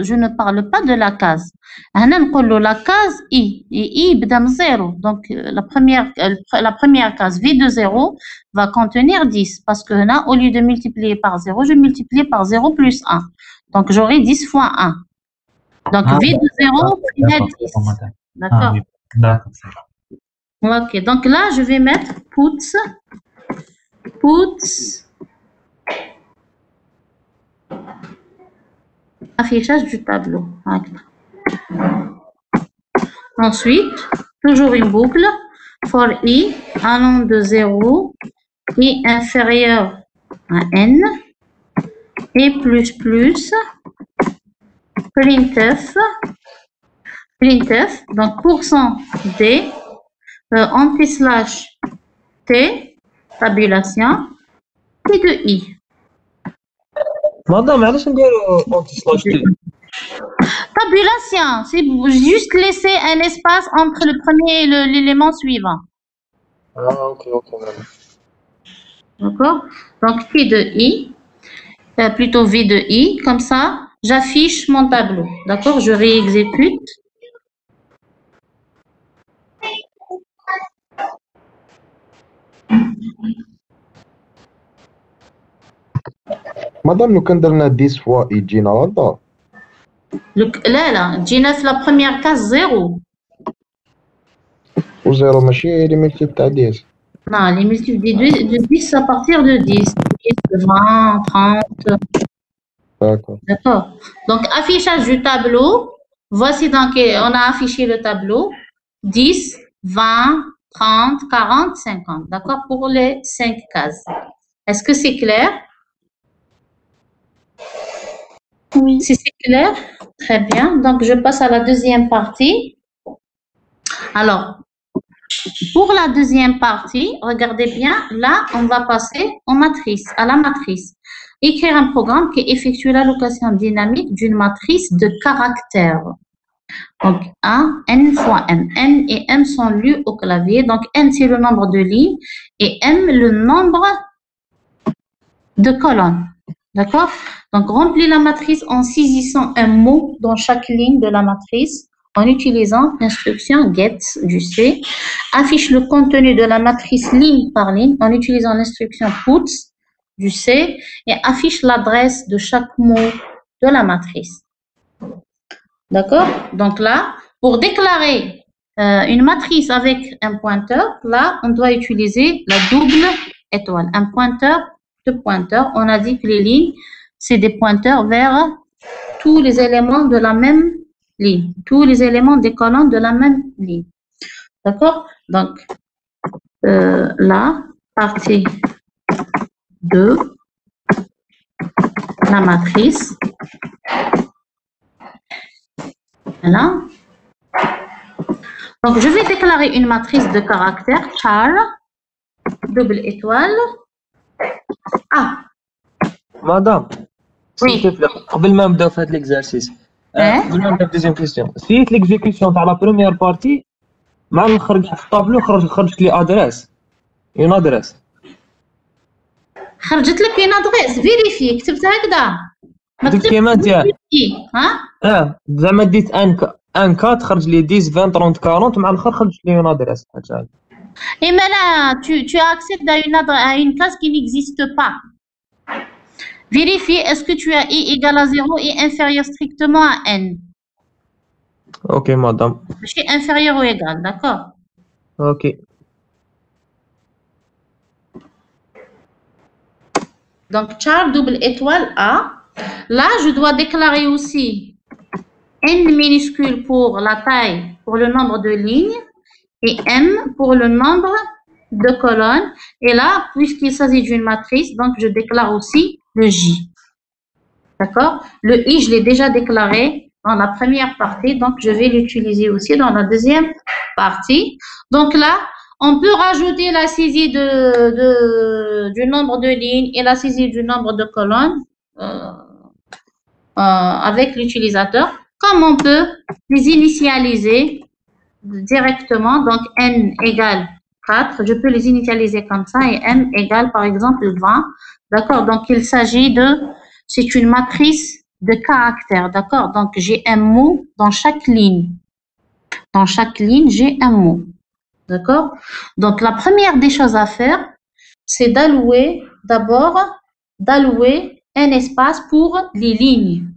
je ne parle pas de la case. هنا نقول له la case I et I بدا من 0. Donc la première case V de 0 va contenir 10 parce que هنا au lieu de multiplier par 0, je multiplie par 0 plus 1. Donc j'aurai 10 fois 1. Donc, V de 0, il a 10. D'accord? Oui. D'accord. Ok, donc là, je vais mettre puts affichage du tableau. Ensuite, toujours une boucle. For i allant de 0 i inférieur à n et plus printf, donc %d anti-slash t, tabulation, et de i. Madame, علاش نديرو anti-slash t? Tabulation, c'est juste laisser un espace entre le premier et l'élément suivant. Ah, ok, madame. D'accord? Donc, T de I, plutôt V de I, comme ça, j'affiche mon tableau. D'accord? Je réexécute. Madame, nous avons 10 fois et Gina là. Là, Gina, c'est la première case 0. Ou 0, ماشي les multiples تاع 10. Non, les multiples de 10 à partir de 10. 10, 20, 30. D'accord. D'accord. Donc, affichage du tableau. Voici donc, on a affiché le tableau. 10, 20, 30, 40, 50. D'accord? Pour les 5 cases. Est-ce que c'est clair? Oui. Si c'est clair, très bien. Donc, je passe à la deuxième partie. Alors, pour la deuxième partie, regardez bien, là, on va passer à la matrice. Écrire un programme qui effectue l'allocation dynamique d'une matrice de caractères. Donc, A, N fois M. N et M sont lus au clavier. Donc, N, c'est le nombre de lignes et M, le nombre de colonnes. D'accord? Donc, remplis la matrice en saisissant un mot dans chaque ligne de la matrice en utilisant l'instruction get du C. Affiche le contenu de la matrice ligne par ligne en utilisant l'instruction puts du C et affiche l'adresse de chaque mot de la matrice. D'accord? Donc là, pour déclarer une matrice avec un pointeur, là, on doit utiliser la double étoile. Un pointeur, deux pointeurs. On a dit que les lignes, c'est des pointeurs vers tous les éléments de la même ligne. Tous les éléments des colonnes de la même ligne. D'accord? Donc, là, partie 2, la matrice. Voilà. Donc, je vais déclarer une matrice de caractère char, double étoile, A. Madame, s'il te plaît, قبل ما نبداو في هذا l'exercice. قبل ما نبداو في deuxième question. سيت l'exécution تاع la première partie مع نخرج في الطابلو خرجت لي ادريس. Une adresse. خرجت لك une adresse. فيريفي كتبت هكذا. درت كيما انت. ها؟ زعما ديت ان 4 خرج لي 10 20 30 40 مع الاخر خرجت لي une adresse. Et maintenant, tu accèdes à une case qui n'existe pas. Vérifie, est-ce que tu as i égale à 0 et inférieur strictement à n? Ok, madame. Je suis inférieur ou égal, d'accord? Ok. Donc, char double étoile A. Là, je dois déclarer aussi n minuscule pour la taille, pour le nombre de lignes, et m pour le nombre de colonnes. Et là, puisqu'il s'agit d'une matrice, donc je déclare aussi le j. D'accord? Le i, je l'ai déjà déclaré dans la première partie, donc je vais l'utiliser aussi dans la deuxième partie. Donc là, on peut rajouter la saisie du nombre de lignes et la saisie du nombre de colonnes avec l'utilisateur, comme on peut les initialiser directement. Donc, n égale 4, je peux les initialiser comme ça, et m égale par exemple 20. D'accord? Donc, il s'agit c'est une matrice de caractères. D'accord? Donc, j'ai un mot dans chaque ligne. Dans chaque ligne, j'ai un mot. D'accord? Donc, la première des choses à faire, c'est d'allouer un espace pour les lignes.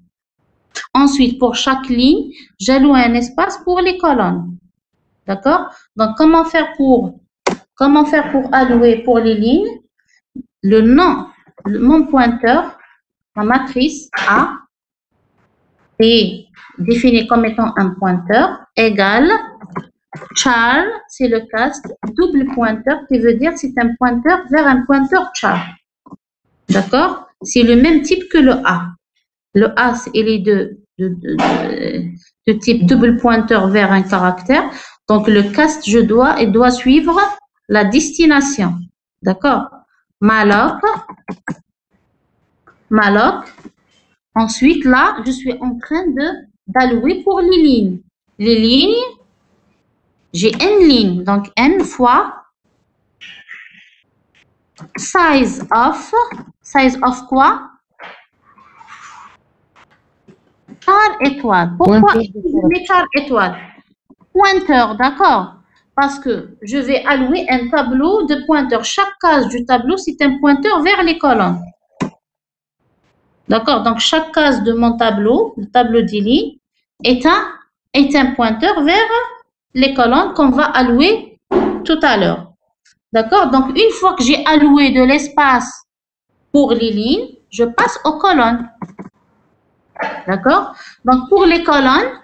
Ensuite, pour chaque ligne, j'alloue un espace pour les colonnes. D'accord? Donc, comment faire pour allouer pour les lignes? Mon pointeur, ma matrice A, est défini comme étant un pointeur égale char, c'est le cast, double pointeur qui veut dire c'est un pointeur vers un pointeur char. D'accord? C'est le même type que le A. Le A, il est de type double pointeur vers un caractère. Donc, le cast, il doit suivre la destination. D'accord? Malloc. Ensuite, là, je suis en train d'allouer pour les lignes. Les lignes, j'ai n lignes. Donc, n fois size of quoi? Char étoile. Pourquoi je mets char étoile? Pointeur, d'accord? Parce que je vais allouer un tableau de pointeurs. Chaque case du tableau, c'est un pointeur vers les colonnes. D'accord? Donc, chaque case de mon tableau, le tableau des lignes, est un pointeur vers les colonnes qu'on va allouer tout à l'heure. D'accord? Donc, une fois que j'ai alloué de l'espace pour les lignes, je passe aux colonnes. D'accord? Donc, pour les colonnes,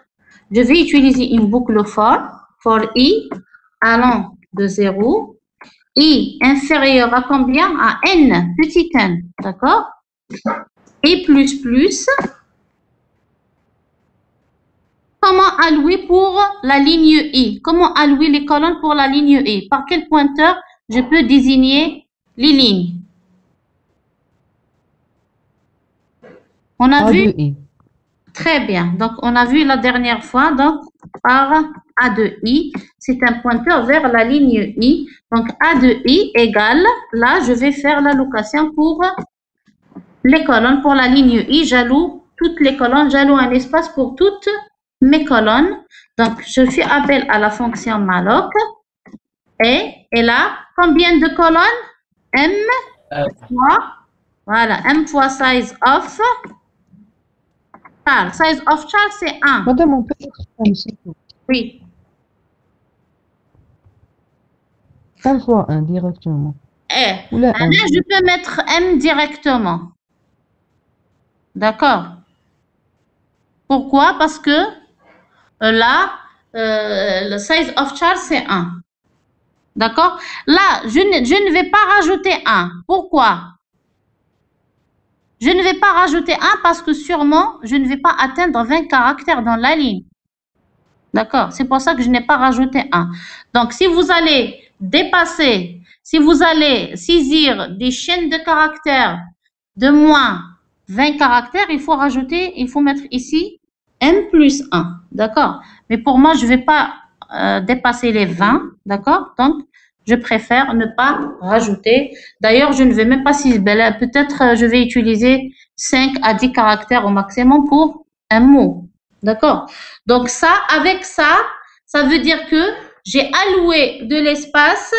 je vais utiliser une boucle for i allant de 0, i inférieur à combien? À n, petit n. D'accord? Et plus. Comment allouer pour la ligne i? Comment allouer les colonnes pour la ligne i? Par quel pointeur je peux désigner les lignes? On a vu? Très bien. Donc, on a vu la dernière fois, donc, par A de I, c'est un pointeur vers la ligne I. Donc, A de I égale, là, je vais faire l'allocation pour les colonnes. Pour la ligne I, j'alloue toutes les colonnes, j'alloue un espace pour toutes mes colonnes. Donc, je fais appel à la fonction malloc. Et là, combien de colonnes? M fois, voilà, M fois size of. Size of char, c'est 1. Madame, on peut faire Oui. 1 fois 1 directement. Là, je peux mettre M directement. D'accord. Pourquoi? Parce que là, le size of char, c'est 1. D'accord? Là, je ne vais pas rajouter 1. Pourquoi? Je ne vais pas rajouter 1 parce que sûrement, je ne vais pas atteindre 20 caractères dans la ligne. D'accord? C'est pour ça que je n'ai pas rajouté 1. Donc, si vous allez dépasser, si vous allez saisir des chaînes de caractères de moins 20 caractères, il faut mettre ici M plus 1. D'accord? Mais pour moi, je ne vais pas dépasser les 20. D'accord? Donc, je préfère ne pas rajouter. D'ailleurs, je ne vais même pas ciseler. Peut-être je vais utiliser 5 à 10 caractères au maximum pour un mot. D'accord? Donc avec ça, ça veut dire que j'ai alloué de l'espace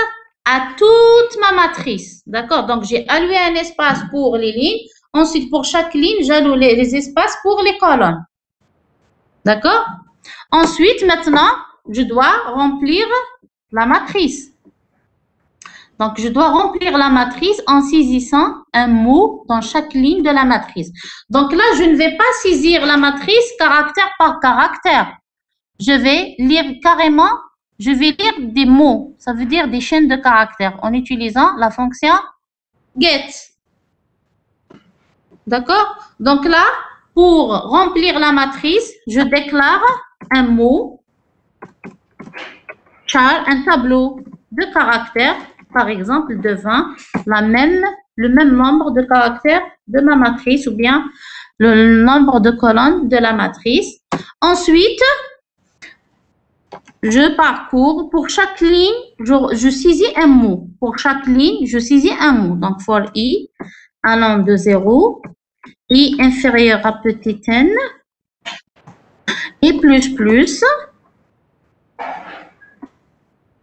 à toute ma matrice. D'accord? Donc, j'ai alloué un espace pour les lignes. Ensuite, pour chaque ligne, j'alloue les espaces pour les colonnes. D'accord? Ensuite, maintenant, je dois remplir la matrice. Donc, je dois remplir la matrice en saisissant un mot dans chaque ligne de la matrice. Donc là, je ne vais pas saisir la matrice caractère par caractère. Je vais lire carrément, je vais lire des mots. Ça veut dire des chaînes de caractères en utilisant la fonction get. D'accord? Donc là, pour remplir la matrice, je déclare un mot, char, un tableau de caractères. Par exemple, de 20, le même nombre de caractères de ma matrice ou bien le nombre de colonnes de la matrice. Ensuite, je parcours. Pour chaque ligne, je saisis un mot. Pour chaque ligne, je saisis un mot. Donc, for i allant de 0, i inférieur à petit n, et plus.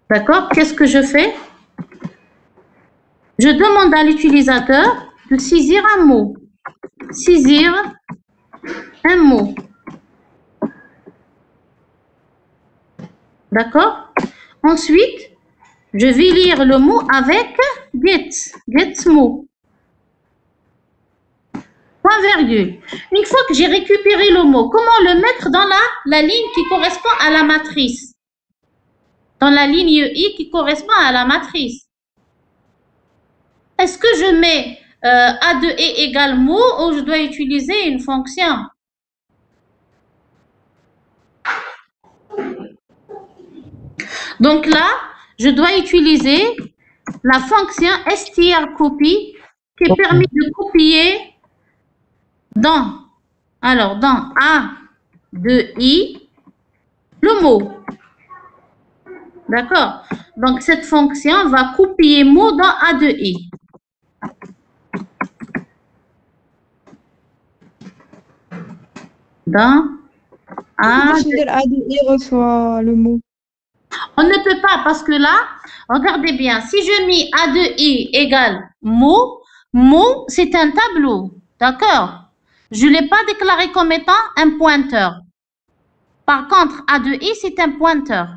D'accord? Qu'est-ce que je fais? Je demande à l'utilisateur de saisir un mot. Saisir un mot. D'accord? Ensuite, je vais lire le mot avec get mot. point virgule. Une fois que j'ai récupéré le mot, comment le mettre dans la ligne qui correspond à la matrice? Dans la ligne I qui correspond à la matrice. Est-ce que je mets A de E égale mot ou je dois utiliser une fonction? Donc là, je dois utiliser la fonction strcopy qui permet de copier dans A de I le mot. D'accord? Donc cette fonction va copier mot dans A de I. Dans A de I reçoit le mot. On ne peut pas parce que là, regardez bien, si je mets A de I égale mot, mot c'est un tableau, d'accord? Je ne l'ai pas déclaré comme étant un pointeur. Par contre, A de I c'est un pointeur.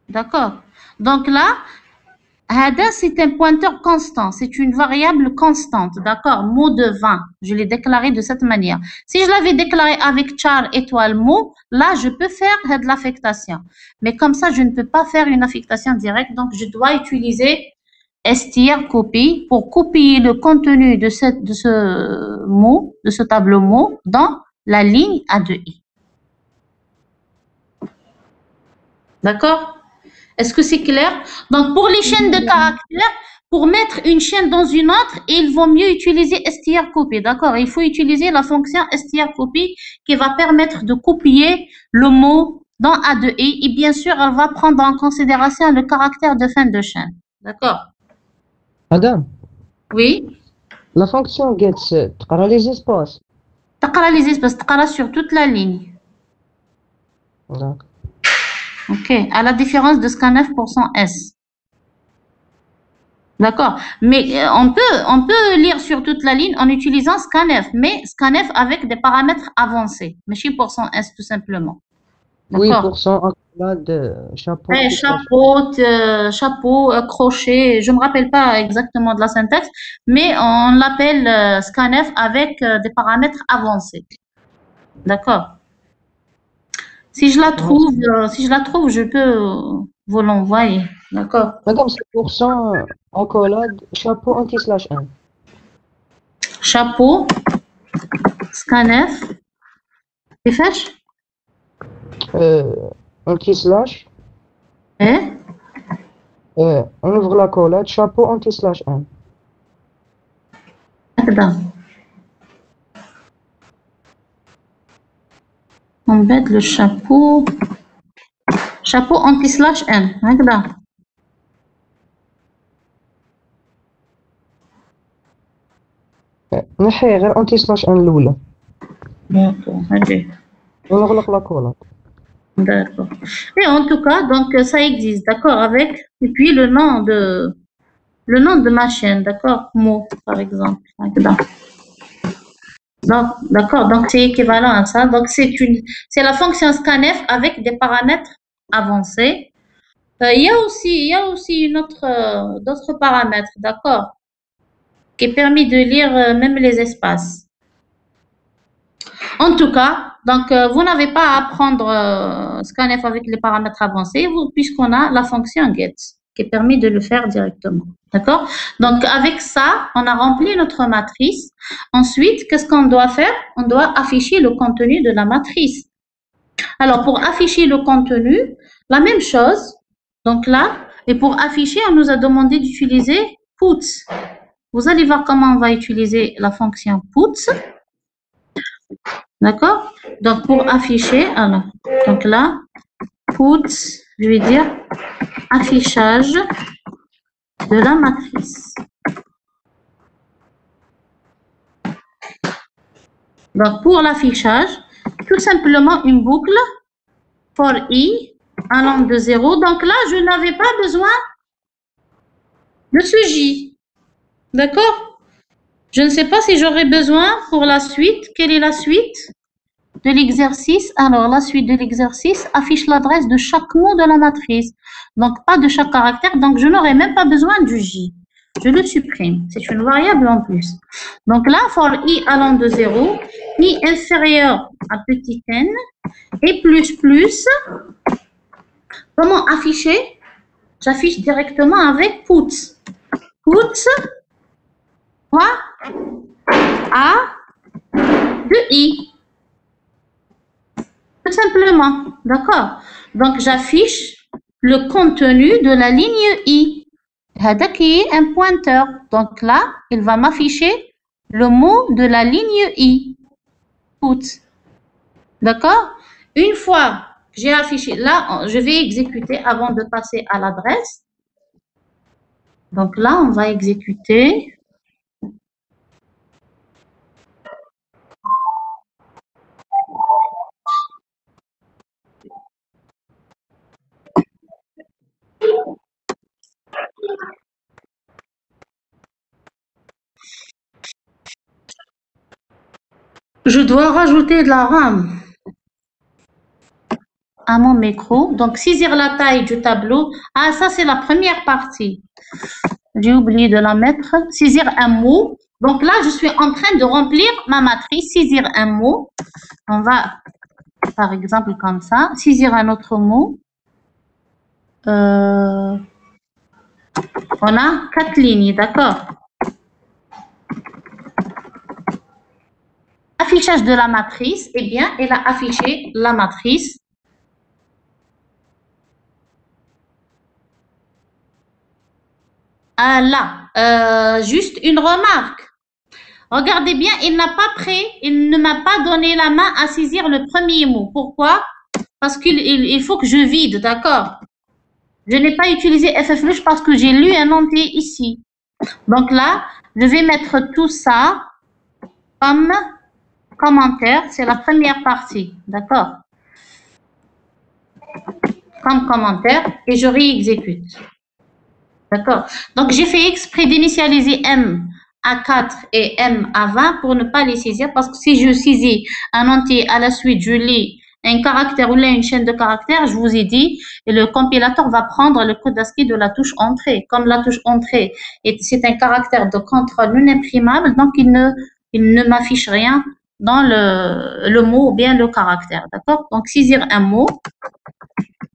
D'accord? Donc là, Hada, c'est un pointeur constant, c'est une variable constante, d'accord? Mot de 20, je l'ai déclaré de cette manière. Si je l'avais déclaré avec char étoile mot, là, je peux faire de l'affectation. Mais comme ça, je ne peux pas faire une affectation directe, donc je dois utiliser strcopy pour copier le contenu de ce mot, de ce tableau mot, dans la ligne A de I. D'accord? Est-ce que c'est clair? Donc, pour les chaînes de caractères, pour mettre une chaîne dans une autre, il vaut mieux utiliser strcopy. D'accord? Il faut utiliser la fonction strcopy qui va permettre de copier le mot dans A de I. Et bien sûr, elle va prendre en considération le caractère de fin de chaîne. D'accord? Madame? Oui? La fonction gets, تقرا les espaces. تقرا les espaces, تقرا sur toute la ligne. D'accord. Ok, à la différence de scanf pour son S. D'accord, mais on peut lire sur toute la ligne en utilisant scanf, mais scanf avec des paramètres avancés, mais pas pour son S tout simplement. Oui, pour son accolade, chapeau. Chapeau, crochet, je ne me rappelle pas exactement de la syntaxe, mais on l'appelle scanf avec des paramètres avancés. D'accord. Si je la trouve, je peux vous l'envoyer. D'accord. Madame, c'est pour son accolade, chapeau anti-1. Chapeau, scanf, كيفاش؟ anti-. On ouvre l'accolade, chapeau anti-1. هكذا. On met le chapeau anti-n, هكذا. نحي غير anti-n الأولى. D'accord, allez. ونغلق l'accolade. D'accord. Et en tout cas, donc ça existe, d'accord, avec et puis le nom de ma chaîne, d'accord, mot par exemple, هكذا. Donc, d'accord, donc c'est équivalent à ça. Donc, c'est la fonction scanf avec des paramètres avancés. Il y a aussi d'autres paramètres, d'accord, qui permet de lire même les espaces. En tout cas, donc, vous n'avez pas à apprendre scanf avec les paramètres avancés, puisqu'on a la fonction get qui permet de le faire directement. D'accord? Donc, avec ça, on a rempli notre matrice. Ensuite, qu'est-ce qu'on doit faire? On doit afficher le contenu de la matrice. Alors, pour afficher le contenu, la même chose. Donc là, et pour afficher, on nous a demandé d'utiliser puts. Vous allez voir comment on va utiliser la fonction puts. D'accord? Donc, pour afficher, alors, donc là, puts, je vais dire affichage de la matrice. Donc, pour l'affichage, tout simplement une boucle for i allant de 0. Donc là, je n'avais pas besoin de ce j. D'accord? Je ne sais pas si j'aurai besoin pour la suite. Quelle est la suite de l'exercice? Alors, la suite de l'exercice affiche l'adresse de chaque mot de la matrice. Donc, pas de chaque caractère. Donc, je n'aurai même pas besoin du J. je le supprime. C'est une variable en plus. Donc là, for i allant de 0, i inférieur à petit n et plus. Comment afficher? J'affiche directement avec puts. Puts quoi? A de i. Tout simplement. D'accord? Donc j'affiche le contenu de la ligne i. هذا qui est un pointeur. Donc là, il va m'afficher le mot de la ligne i. Put. D'accord? Une fois que j'ai affiché, là, je vais exécuter avant de passer à l'adresse. Donc là, on va exécuter. Je dois rajouter de la RAM à mon micro. Donc, saisir la taille du tableau. Ah, ça, c'est la première partie. J'ai oublié de la mettre. Saisir un mot. Donc là, je suis en train de remplir ma matrice. Saisir un mot. On va, par exemple, comme ça. Saisir un autre mot. On a 4 lignes, d'accord? Affichage de la matrice, eh bien, elle a affiché la matrice. Là, juste une remarque. Regardez bien, il ne m'a pas donné la main à saisir le premier mot. Pourquoi? Parce qu'il faut que je vide, d'accord? Je n'ai pas utilisé fflush parce que j'ai lu un entier ici. Donc là, je vais mettre tout ça comme commentaire, c'est la première partie, d'accord? Comme commentaire et je réexécute. D'accord? Donc, j'ai fait exprès d'initialiser M à 4 et M à 20 pour ne pas les saisir parce que si je saisis un entier à la suite, je lis un caractère ou là une chaîne de caractères, je vous ai dit, et le compilateur va prendre le code ASCII de la touche entrée. Comme la touche entrée, c'est un caractère de contrôle non imprimable, donc il ne m'affiche rien dans le mot ou bien le caractère, d'accord? Donc, saisir un mot.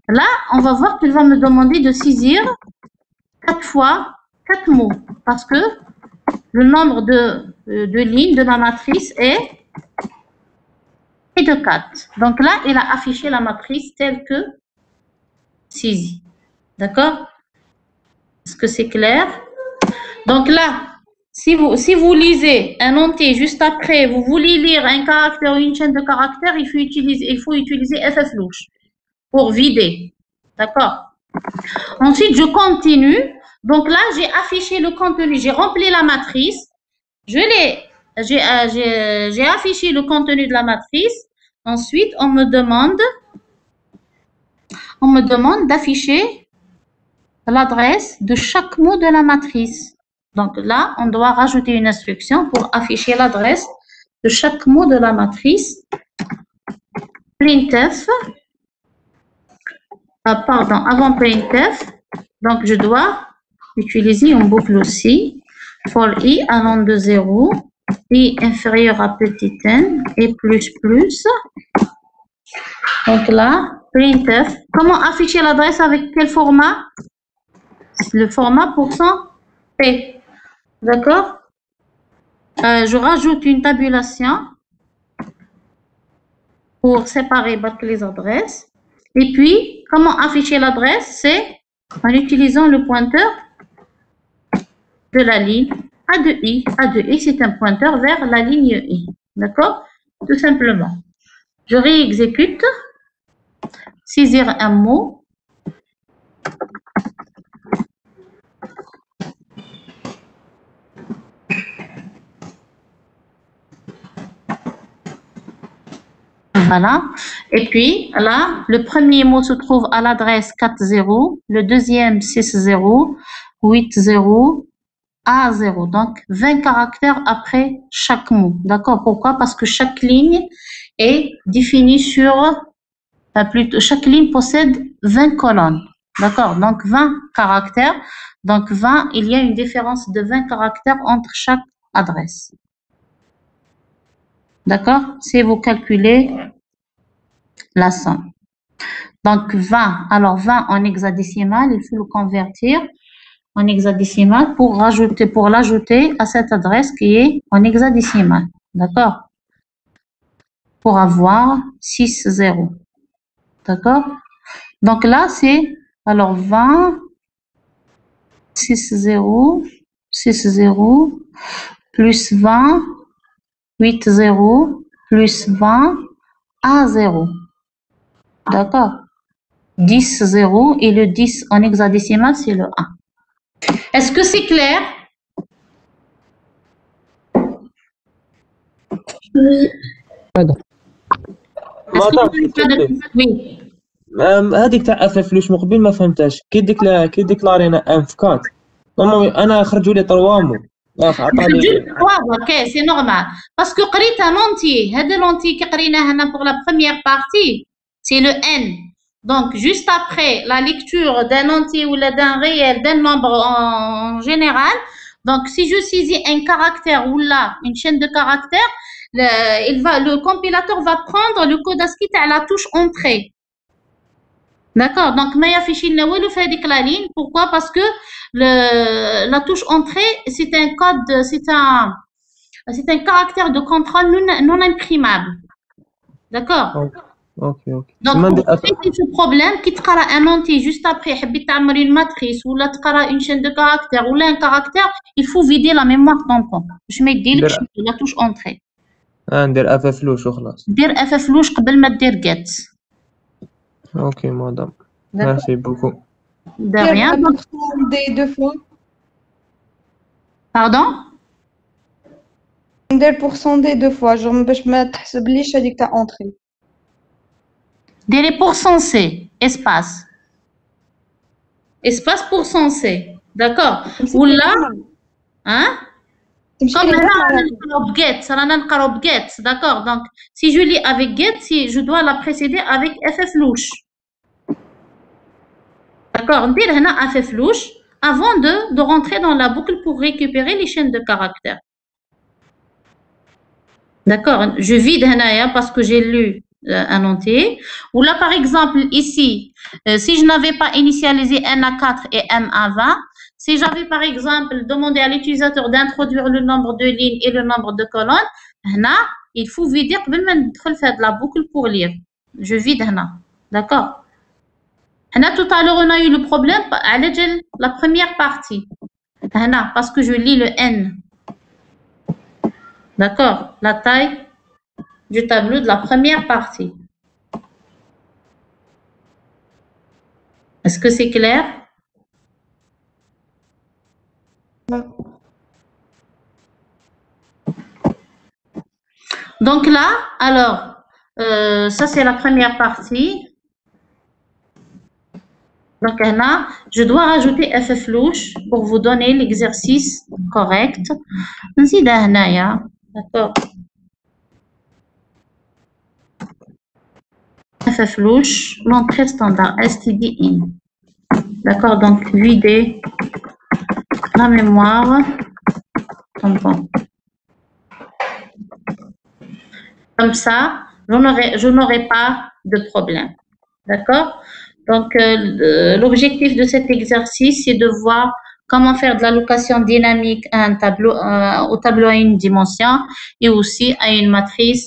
Là, on va voir qu'il va me demander de saisir 4 fois 4 mots parce que le nombre de lignes de ma matrice est de 4. Donc là, il a affiché la matrice telle que saisie. D'accord? Est-ce que c'est clair? Donc là, si vous lisez un entier juste après, vous voulez lire un caractère ou une chaîne de caractères, il faut utiliser fflush pour vider. D'accord? Ensuite, je continue. Donc là, j'ai affiché le contenu, j'ai rempli la matrice. J'ai affiché le contenu de la matrice. Ensuite, on me demande d'afficher l'adresse de chaque mot de la matrice. Donc là, on doit rajouter une instruction pour afficher l'adresse de chaque mot de la matrice. Printf. Pardon, avant printf. Donc, je dois utiliser une boucle aussi. For i allant de 0, i inférieur à petit n et plus. Donc là, printf. Comment afficher l'adresse avec quel format? Le format %P. D'accord? Je rajoute une tabulation pour séparer les adresses. Et puis, comment afficher l'adresse? C'est en utilisant le pointeur de la ligne A2I. A2I, c'est un pointeur vers la ligne I. D'accord? Tout simplement. Je réexécute. Saisir un mot. Voilà. Et puis, là, le premier mot se trouve à l'adresse 4.0, le deuxième 6.0, 8.0, A0. Donc, 20 caractères après chaque mot. D'accord? Pourquoi? Parce que chaque ligne est définie sur... chaque ligne possède 20 colonnes. D'accord? Donc, 20 caractères Donc 20, il y a une différence de 20 caractères entre chaque adresse. D'accord? Si vous calculez la somme. Donc 20, alors 20 en hexadécimal, il faut le convertir en hexadécimal pour l'ajouter à cette adresse qui est en hexadécimal. D'accord? Pour avoir 6 zéros. D'accord? Donc là, c'est alors 20, 6 0, 6 0, plus 20, 8 0, plus 20, 1 0. D'accord? 10 0 et le 10 en hexadécimal, c'est le 1. Est-ce que c'est clair? Oui. Oui. هذيك تاع اف فلوس من قبل ما فهمتهاش كي ديكلارينا ان في كات نورمالمون انا خرجوا لي 3 مو عطاني اوكي سي نورمال باسكو قريت ان اونتي هذا لونتي كي قريناه هنا بور لا بروميير بارتي سي لو ان دونك جوست ابري لا ليكتور دان اونتي ولا دان ريال دان نومبر en général donc si je saisis un caractère ou là une chaîne de caractères le compilateur va prendre le code ASCII à la touche entrée. D'accord, donc ما يافيش لنا والو في هذيك لا ligne. Pourquoi? Parce que la touche entrée c'est un code, c'est un caractère de contrôle non imprimable. D'accord. اوكي Donc pour éviter ce problème كي تقرا un entier juste après حبيت تعمر une matrice ولا تقرا une chaîne de caractères ولا un caractère, il faut vider la mémoire tampon باش ما يديلكش la touche entrée. ندير اف فلوس وخلاص. دير اف فلوس قبل ما دير get. Ok, madame. Merci beaucoup. De rien. Des deux fois. Pardon? Des pourcent des deux fois. Je me تحسبليش هذيك تاع entrée. Des pourcent C, espace. Espace pourcent C. D'accord. Ou là, hein? Comme get, ça n'a get. D'accord. Donc, si je lis avec get, si je dois la précéder avec ff louche. D'accord. On dit là ff louche avant de rentrer dans la boucle pour récupérer les chaînes de caractères. D'accord. Je vide là parce que j'ai lu un entier. Ou là, par exemple, ici, si je n'avais pas initialisé n à 4 et m à 20, si j'avais par exemple demandé à l'utilisateur d'introduire le nombre de lignes et le nombre de colonnes, là, il faut vider pour faire de la boucle pour lire. Je vide là. D'accord. Là, tout à l'heure, on a eu le problème à la première partie. Là, parce que je lis le n. D'accord. La taille du tableau de la première partie. Est-ce que c'est clair? Donc là, alors, ça c'est la première partie. Donc là, je dois rajouter ff louche pour vous donner l'exercice correct. D'accord. ff louche, l'entrée standard stdin. D'accord, donc vider la mémoire tampon. Comme ça, je n'aurai pas de problème. D'accord. Donc, l'objectif de cet exercice, c'est de voir comment faire de l'allocation dynamique à un tableau, au tableau à une dimension et aussi à une matrice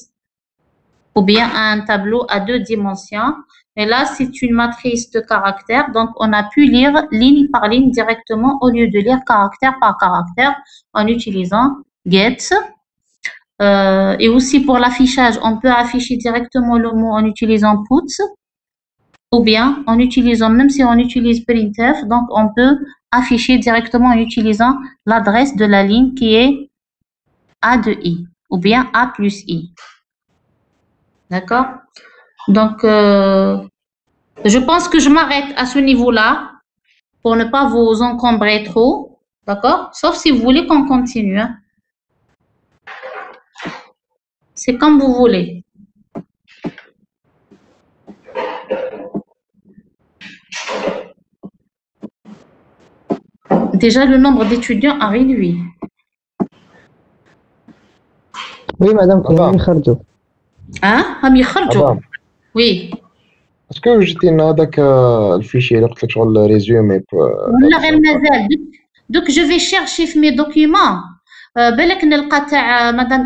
ou bien à un tableau à 2 dimensions. Et là, c'est une matrice de caractères. Donc, on a pu lire ligne par ligne directement au lieu de lire caractère par caractère en utilisant get. Et aussi pour l'affichage, on peut afficher directement le mot en utilisant put. Ou bien en utilisant, même si on utilise printf, donc on peut afficher directement en utilisant l'adresse de la ligne qui est A de I ou bien A plus I. D'accord? Donc, je pense que je m'arrête à ce niveau-là pour ne pas vous encombrer trop. D'accord? Sauf si vous voulez qu'on continue. Hein. C'est comme vous voulez. déjà le nombre d'étudiants a réduit. Oui, madame, Madame. كاينين يخرجوا. هم يخرجوا. مدام Oui. اسكو جيتي لنا هذاك الفيشي اللي قلت لك شغل ريزومي ولا غير مازال دوك جو في شيرشي في مي دوكيومون بالك نلقى تاع مدام